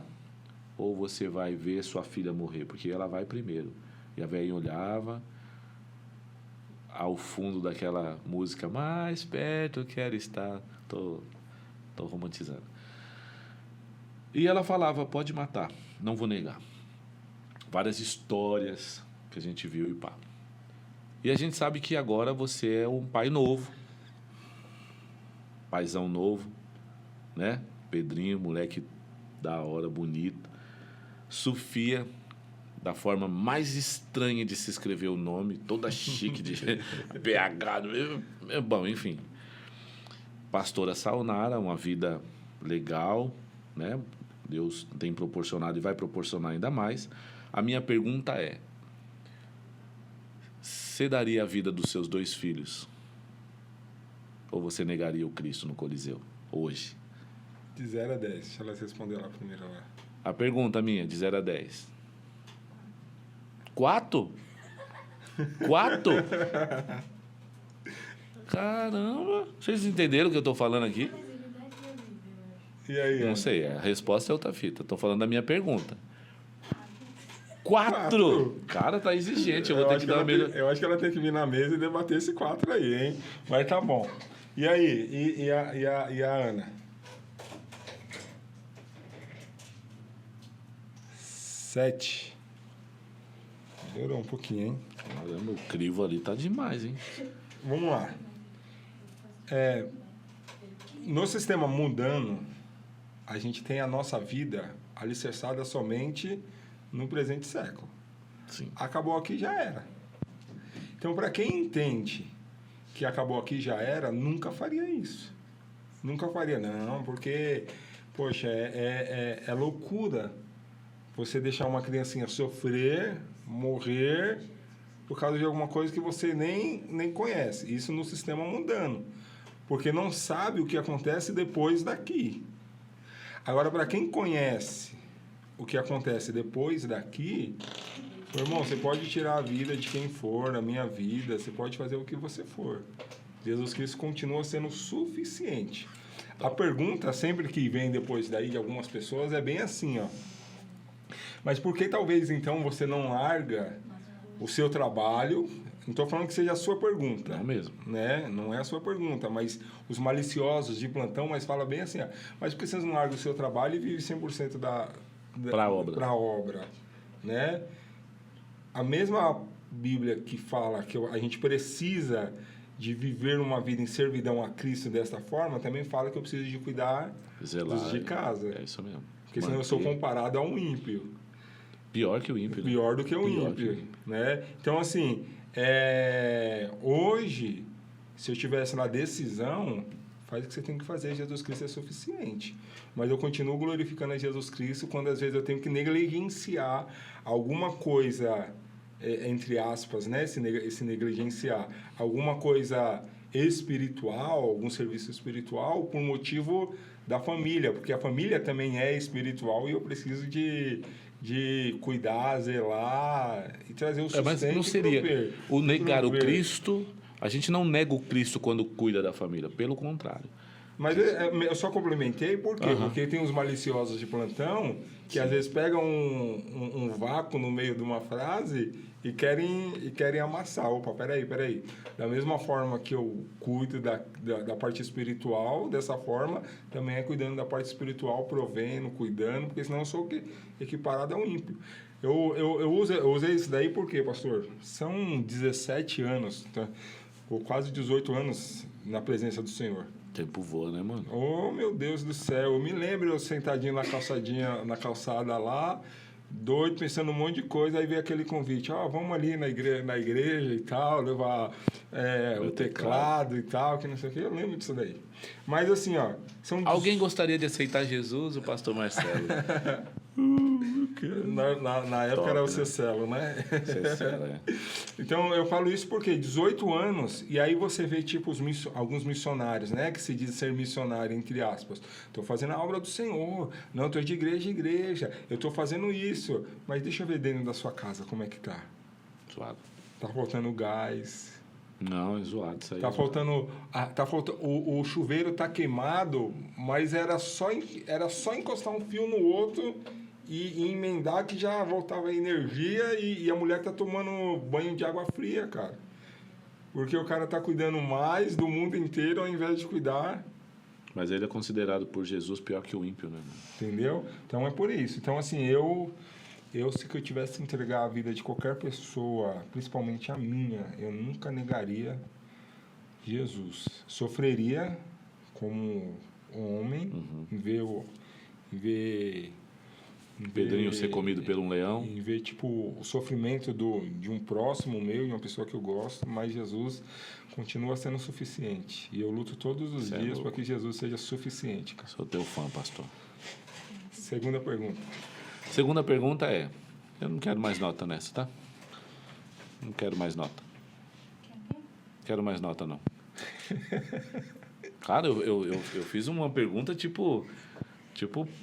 ou você vai ver sua filha morrer? Porque ela vai primeiro. E a velhinha olhava, ao fundo daquela música, mais perto eu quero estar. Tô romantizando. E ela falava, pode matar, não vou negar. Várias histórias que a gente viu e pá. E a gente sabe que agora você é um pai novo. Paizão novo, né? Pedrinho, moleque da hora, bonito. Sofia, da forma mais estranha de se escrever o nome, toda chique, de PH. Bom, enfim. Pastora Saunara, uma vida legal, né? Deus tem proporcionado e vai proporcionar ainda mais. A minha pergunta é, você daria a vida dos seus 2 filhos? Ou você negaria o Cristo no Coliseu, hoje? De 0 a 10. Deixa ela responder lá primeiro. Lá. A pergunta minha, de 0 a 10. 4? 4? Caramba! Vocês entenderam o que eu estou falando aqui? E aí? Não sei, a resposta é outra fita. Estou falando da minha pergunta. 4? Cara, tá exigente. Eu vou ter que dar uma melhor. Eu acho que ela tem que vir na mesa e debater esse 4 aí, hein? Mas tá bom. E aí? E a Ana? 7. Melhorou um pouquinho, hein? Caramba, o crivo ali tá demais, hein? Vamos lá. No sistema mundano, a gente tem a nossa vida alicerçada somente no presente século. Sim. Acabou aqui, já era. Então, para quem entende que acabou aqui, já era, nunca faria isso. Nunca faria, não, porque, poxa, é loucura você deixar uma criancinha sofrer, morrer por causa de alguma coisa que você nem conhece. Isso no sistema mundano. Porque não sabe o que acontece depois daqui. Agora, para quem conhece o que acontece depois daqui, meu irmão, você pode tirar a vida de quem for, na minha vida, você pode fazer o que você for. Jesus Cristo continua sendo suficiente. A pergunta, sempre que vem depois daí de algumas pessoas, é bem assim, ó. Mas por que talvez, então, você não larga o seu trabalho? Não estou falando que seja a sua pergunta. Não mesmo. Né? Não é a sua pergunta, mas os maliciosos de plantão, mas fala bem assim, ó. Mas por que vocês não largam o seu trabalho e vivem 100% Para a obra. Para a obra, né? A mesma Bíblia que fala que a gente precisa de viver uma vida em servidão a Cristo desta forma, também fala que eu preciso de cuidar Zelar, dos de casa. É isso mesmo. Porque senão eu sou comparado a um ímpio. Pior que o ímpio. Pior do que o Pior ímpio, que o né? Então, assim, hoje, se eu tivesse na decisão, faz o que você tem que fazer, Jesus Cristo é suficiente. Mas eu continuo glorificando a Jesus Cristo quando às vezes eu tenho que negligenciar alguma coisa, entre aspas, né? Esse negligenciar alguma coisa espiritual, algum serviço espiritual, por motivo da família, porque a família também é espiritual e eu preciso de cuidar, zelar e trazer o sustento. Mas não seria prover, o negar prover. o Cristo. A gente não nega o Cristo quando cuida da família, pelo contrário. Mas eu só complementei, por quê? Aham. Porque tem os maliciosos de plantão que às vezes pegam um vácuo no meio de uma frase e querem amassar. Opa, peraí. Da mesma forma que eu cuido da parte espiritual, dessa forma, também é cuidando da parte espiritual, provendo, cuidando, porque senão eu sou equiparado a um ímpio. Eu usei isso daí por quê, pastor? São 17 anos, tá? Ou quase 18 anos na presença do Senhor. O tempo voa, né, mano? Oh, meu Deus do céu. Eu me lembro eu sentadinho na calçada lá, doido, pensando um monte de coisa, aí veio aquele convite, vamos ali na igreja e tal, levar o teclado e tal, que não sei o que. Eu lembro disso daí. Mas assim, Alguém gostaria de aceitar Jesus, o pastor Marcelo? Na época Top, era o né? Cecelo, né? Cecelo, é. Então, eu falo isso porque 18 anos, e aí você vê, tipo, alguns missionários, né? Que se diz ser missionário, entre aspas. Estou fazendo a obra do Senhor. Não, estou de igreja em igreja. Eu estou fazendo isso. Mas deixa eu ver dentro da sua casa como é que tá. Zoado. Tá faltando gás. Não, é zoado isso aí. Tá faltando... o chuveiro tá queimado, mas era só encostar um fio no outro... E emendar que já voltava a energia e a mulher tá tomando banho de água fria, cara. Porque o cara tá cuidando mais do mundo inteiro ao invés de cuidar. Mas ele é considerado por Jesus pior que o ímpio, né? Entendeu? Então é por isso. Então, assim, se eu tivesse que entregar a vida de qualquer pessoa, principalmente a minha, eu nunca negaria Jesus. Sofreria como homem, em ver Pedrinho ser comido por um leão. E ver, tipo, o sofrimento de um próximo meu, de uma pessoa que eu gosto, mas Jesus continua sendo suficiente. E eu luto todos os dias para que Jesus seja suficiente, cara. Sou teu fã, pastor. Segunda pergunta. Segunda pergunta é... Eu não quero mais nota nessa, tá? Não quero mais nota. Quero mais nota, não. Cara, eu fiz uma pergunta, tipo,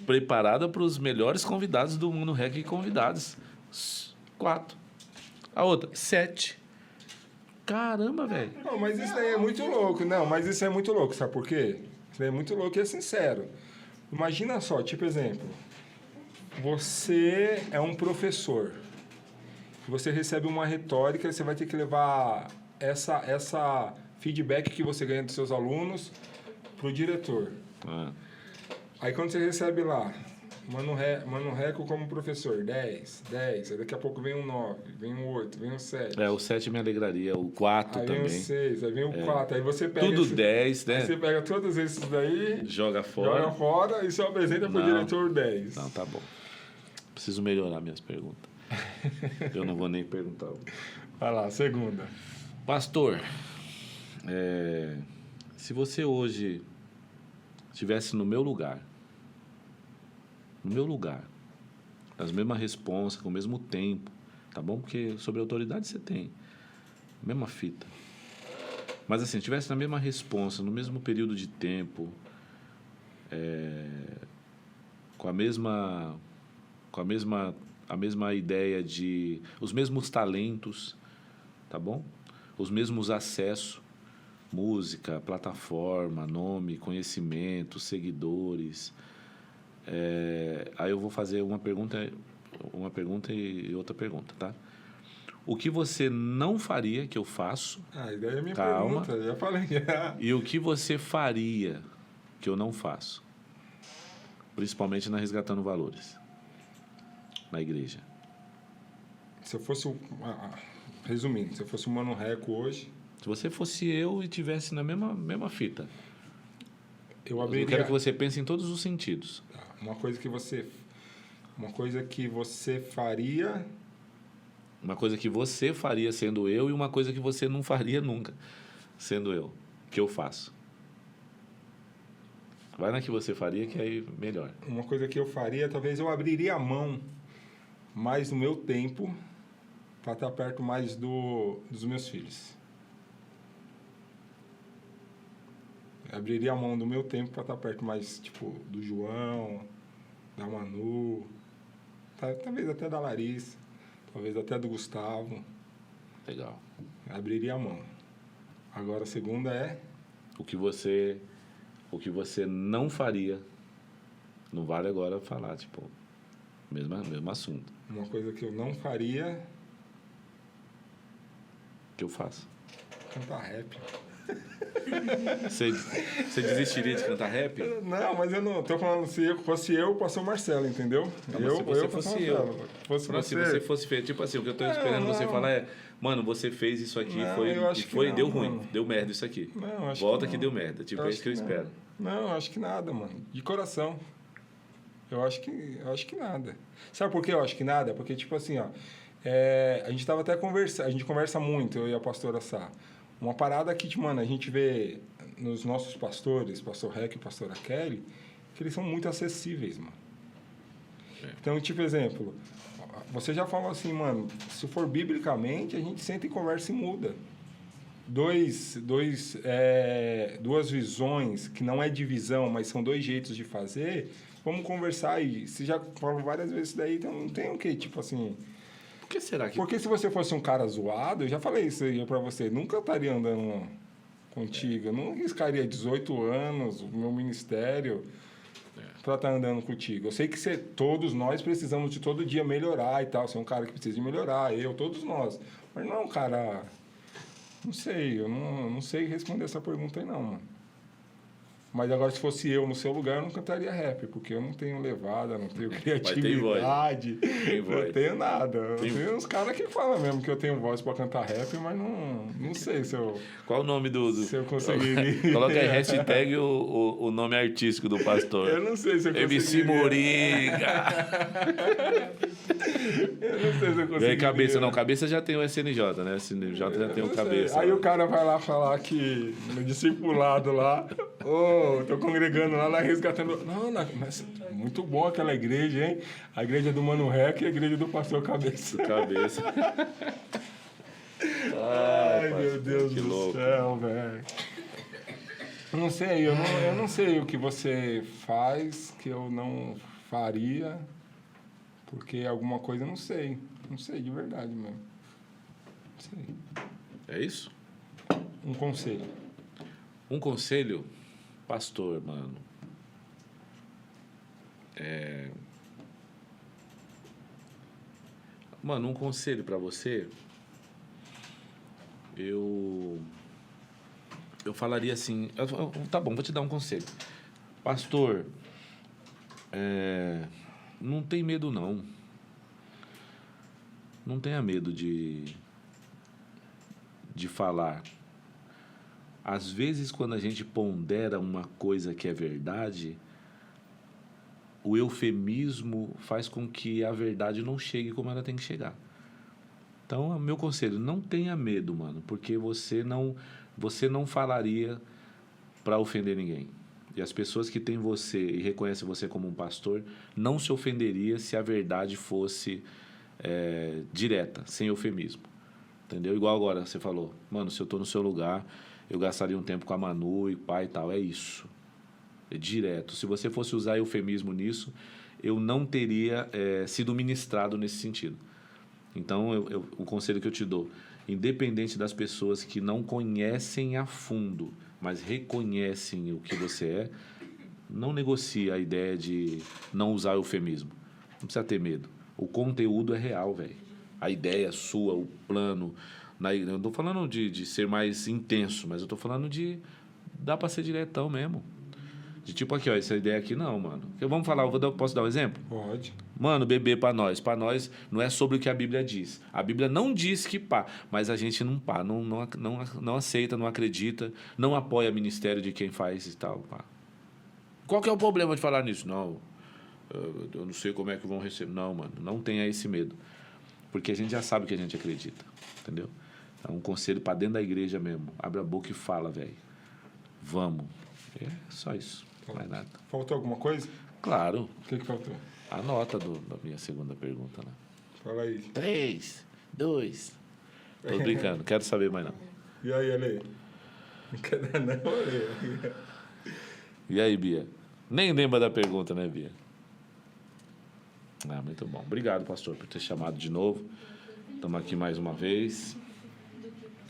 preparada para os melhores convidados do Mundo Rec e convidados. 4. A outra, 7. Caramba, velho. Não, mas isso daí é muito louco. Não, mas isso é muito louco, sabe por quê? Isso daí é muito louco e é sincero. Imagina só, tipo exemplo. Você é um professor. Você recebe uma retórica, você vai ter que levar essa feedback que você ganha dos seus alunos pro diretor. Aí quando você recebe lá, Mano Reco como professor, 10, aí daqui a pouco vem um 9, vem um 8, vem um 7. O 7 me alegraria, o 4 aí também. Aí vem o 6, aí vem o 4, aí você pega... Tudo 10, né? Aí você pega todos esses daí... Joga fora E só apresenta pro diretor 10. Não, tá bom. Preciso melhorar minhas perguntas. Eu não vou nem perguntar. Vai lá, segunda. Pastor, se você hoje estivesse no meu lugar, as mesmas responsas, com o mesmo tempo, tá bom? Porque sobre autoridade você tem. Mesma fita. Mas assim, tivesse na mesma responsa, no mesmo período de tempo, com a mesma ideia de... Os mesmos talentos, tá bom? Os mesmos acessos, música, plataforma, nome, conhecimento, seguidores. Aí eu vou fazer uma pergunta e outra pergunta, tá? O que você não faria, que eu faço... Ah, daí é a minha calma, pergunta, já falei. E o que você faria, que eu não faço? Principalmente na Resgatando Valores, na igreja. Se eu fosse resumindo, se eu fosse o Mano Reco hoje, Se você fosse eu e tivesse na mesma fita, eu eu abriria... quero que você pense em todos os sentidos. Uma coisa que você faria... Uma coisa que você faria sendo eu e uma coisa que você não faria nunca sendo eu, que eu faço. Vai na que você faria, que aí melhor. Uma coisa que eu faria, talvez eu abriria a mão mais do meu tempo para estar perto mais dos meus filhos. Eu abriria a mão do meu tempo para estar perto mais, tipo, do João, da Manu, talvez até da Larissa, talvez até do Gustavo. Legal. Abriria a mão. Agora a segunda é... O que você não faria, não vale agora falar, tipo, mesmo assunto. Uma coisa que eu não faria... Que eu faço. Cantar rap. Você desistiria de cantar rap? Não, mas eu não... Tô falando, se eu fosse eu, passou o Marcelo, entendeu? Não, mas se você fosse eu. Se você fosse feito, tipo assim, o que eu tô esperando você falar é, mano, você fez isso aqui, deu ruim, mano. deu merda isso aqui. Não, acho Volta que que não. deu merda, tipo, é isso que eu espero. Não, acho que nada, mano. De coração. Eu acho que nada. Sabe por que eu acho que nada? Porque, tipo assim, ó... a gente tava até conversando... A gente conversa muito, eu e a pastora Sá. Uma parada que, tipo, mano, a gente vê nos nossos pastores, pastor Rec e pastora Kelly, que eles são muito acessíveis, mano. Então, tipo, exemplo... Você já falou assim, mano... Se for biblicamente, a gente senta e conversa e muda. Duas visões, que não é divisão, mas são dois jeitos de fazer, vamos conversar e você já falou várias vezes isso daí, então não tem o quê, tipo assim... Por que será que... Porque se você fosse um cara zoado, eu já falei isso aí pra você, nunca estaria andando contigo, eu não riscaria 18 anos, o meu ministério, pra estar andando contigo. Eu sei que todos nós precisamos de todo dia melhorar e tal, você é um cara que precisa de melhorar, todos nós, mas não é um cara... Não sei, eu não sei responder essa pergunta aí não, mano. Mas agora, se fosse eu no seu lugar, eu não cantaria rap, porque eu não tenho levada, não tenho criatividade, não tenho nada. Tem uns caras que falam mesmo que eu tenho voz pra cantar rap, mas não sei se eu... Qual o nome Se eu conseguiria... Coloca aí hashtag o nome artístico do pastor. Eu não sei se eu conseguiria. MC Moringa. Eu não sei se eu conseguiria. E aí, cabeça, não, cabeça já tem o SNJ, né? O SNJ já tem o cabeça. Aí o cara vai lá falar que no discipulado lá, tô congregando lá Resgatando... Não, mas muito bom aquela igreja, hein? A igreja do Mano Rec e a igreja do pastor Cabeça. Do Cabeça. Ai, meu Deus do louco. céu, velho. Não sei, eu não sei o que você faz que eu não faria, porque alguma coisa eu não sei. Não sei, de verdade mesmo. Não sei. É isso? Um conselho. Um conselho, pastor, mano. Mano, um conselho pra você. Eu falaria assim... Tá bom, vou te dar um conselho. Pastor, não tem medo, não. Não tenha medo de falar. Às vezes, quando a gente pondera uma coisa que é verdade, o eufemismo faz com que a verdade não chegue como ela tem que chegar. Então, meu conselho, não tenha medo, mano, porque você não falaria para ofender ninguém. E as pessoas que têm você e reconhecem você como um pastor não se ofenderia se a verdade fosse direta, sem eufemismo. Entendeu? Igual agora, você falou, mano, se eu tô no seu lugar, eu gastaria um tempo com a Manu e pai e tal. É isso. É direto. Se você fosse usar eufemismo nisso, eu não teria sido ministrado nesse sentido. Então, o conselho que eu te dou, independente das pessoas que não conhecem a fundo, mas reconhecem o que você é, não negocie a ideia de não usar eufemismo. Não precisa ter medo. O conteúdo é real, velho. A ideia sua, o plano. Eu não estou falando de ser mais intenso, mas eu estou falando de... Dá para ser diretão mesmo. De tipo aqui, ó, essa ideia aqui não, mano. Vamos falar, posso dar um exemplo? Pode. Mano, beber para nós. Para nós não é sobre o que a Bíblia diz. A Bíblia não diz que pá, mas a gente não pá, não aceita, não acredita, não apoia o ministério de quem faz e tal, pá. Qual que é o problema de falar nisso? Não, eu não sei como é que vão receber. Não, mano, não tenha esse medo. Porque a gente já sabe o que a gente acredita, entendeu? É um conselho para dentro da igreja mesmo. Abre a boca e fala, velho. Vamos. É só isso. Mais nada. Faltou alguma coisa? Claro. O que faltou? A nota da minha segunda pergunta, né? Fala aí. 3, 2. Tô brincando, quero saber mais não. E aí, Ale? Não quer dar não, Ale? E aí, Bia? Nem lembra da pergunta, né, Bia? Ah, muito bom. Obrigado, pastor, por ter chamado de novo. Estamos aqui mais uma vez.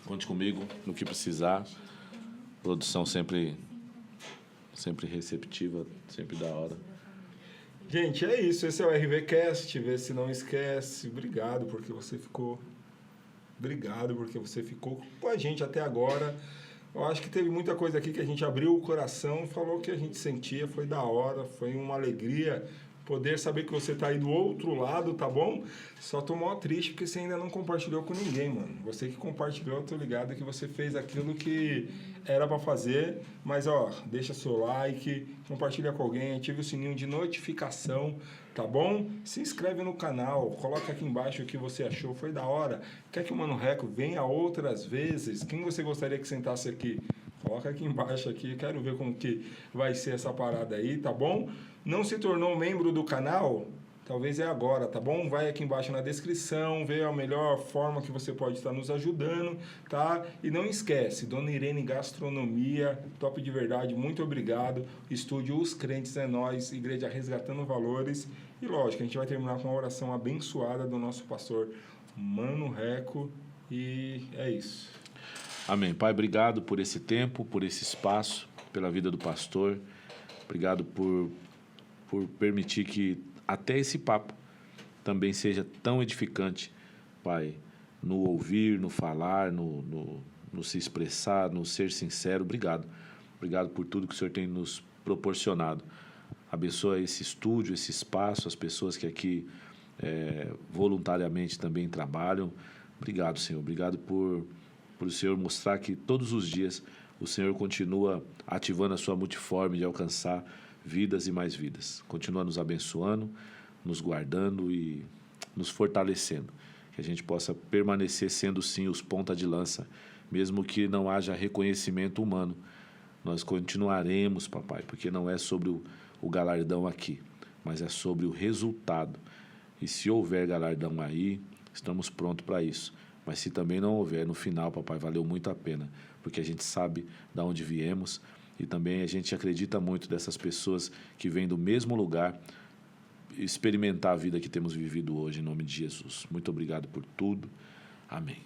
Conte comigo no que precisar. Produção sempre receptiva, sempre da hora. Gente, é isso. Esse é o RVCast. Vê se não esquece. Obrigado porque você ficou com a gente até agora. Eu acho que teve muita coisa aqui que a gente abriu o coração, falou o que a gente sentia, foi da hora, foi uma alegria poder saber que você tá aí do outro lado, tá bom? Só tô mó triste porque você ainda não compartilhou com ninguém, mano. Você que compartilhou, eu tô ligado que você fez aquilo que era pra fazer. Mas, ó, deixa seu like, compartilha com alguém, ative o sininho de notificação, tá bom? Se inscreve no canal, coloca aqui embaixo o que você achou, foi da hora. Quer que o Mano Reco venha outras vezes? Quem você gostaria que sentasse aqui? Coloca aqui embaixo aqui, quero ver como que vai ser essa parada aí, tá bom? Não se tornou membro do canal? Talvez é agora, tá bom? Vai aqui embaixo na descrição, vê a melhor forma que você pode estar nos ajudando, tá? E não esquece, Dona Irene Gastronomia, top de verdade, muito obrigado. Estúdio Os Crentes é Nós, Igreja Resgatando Valores. E lógico, a gente vai terminar com uma oração abençoada do nosso pastor Mano Reco. E é isso. Amém. Pai, obrigado por esse tempo, por esse espaço, pela vida do pastor. Obrigado por permitir que até esse papo também seja tão edificante, Pai, no ouvir, no falar, no se expressar, no ser sincero. Obrigado. Obrigado por tudo que o Senhor tem nos proporcionado. Abençoa esse estúdio, esse espaço, as pessoas que aqui voluntariamente também trabalham. Obrigado, Senhor. Obrigado por o Senhor mostrar que todos os dias o Senhor continua ativando a sua multiforme de alcançar vidas e mais vidas. Continua nos abençoando, nos guardando e nos fortalecendo. Que a gente possa permanecer sendo, sim, os ponta de lança, mesmo que não haja reconhecimento humano. Nós continuaremos, papai, porque não é sobre o galardão aqui, mas é sobre o resultado. E se houver galardão aí, estamos prontos para isso. Mas se também não houver, no final, papai, valeu muito a pena, porque a gente sabe de onde viemos e também a gente acredita muito dessas pessoas que vêm do mesmo lugar experimentar a vida que temos vivido hoje, em nome de Jesus. Muito obrigado por tudo. Amém.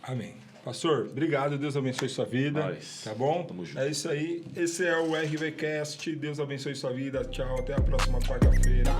Amém. Pastor, obrigado. Deus abençoe sua vida. Nós. Tá bom? Tamo junto. É isso aí. Esse é o RVCast. Deus abençoe sua vida. Tchau. Até a próxima quarta-feira.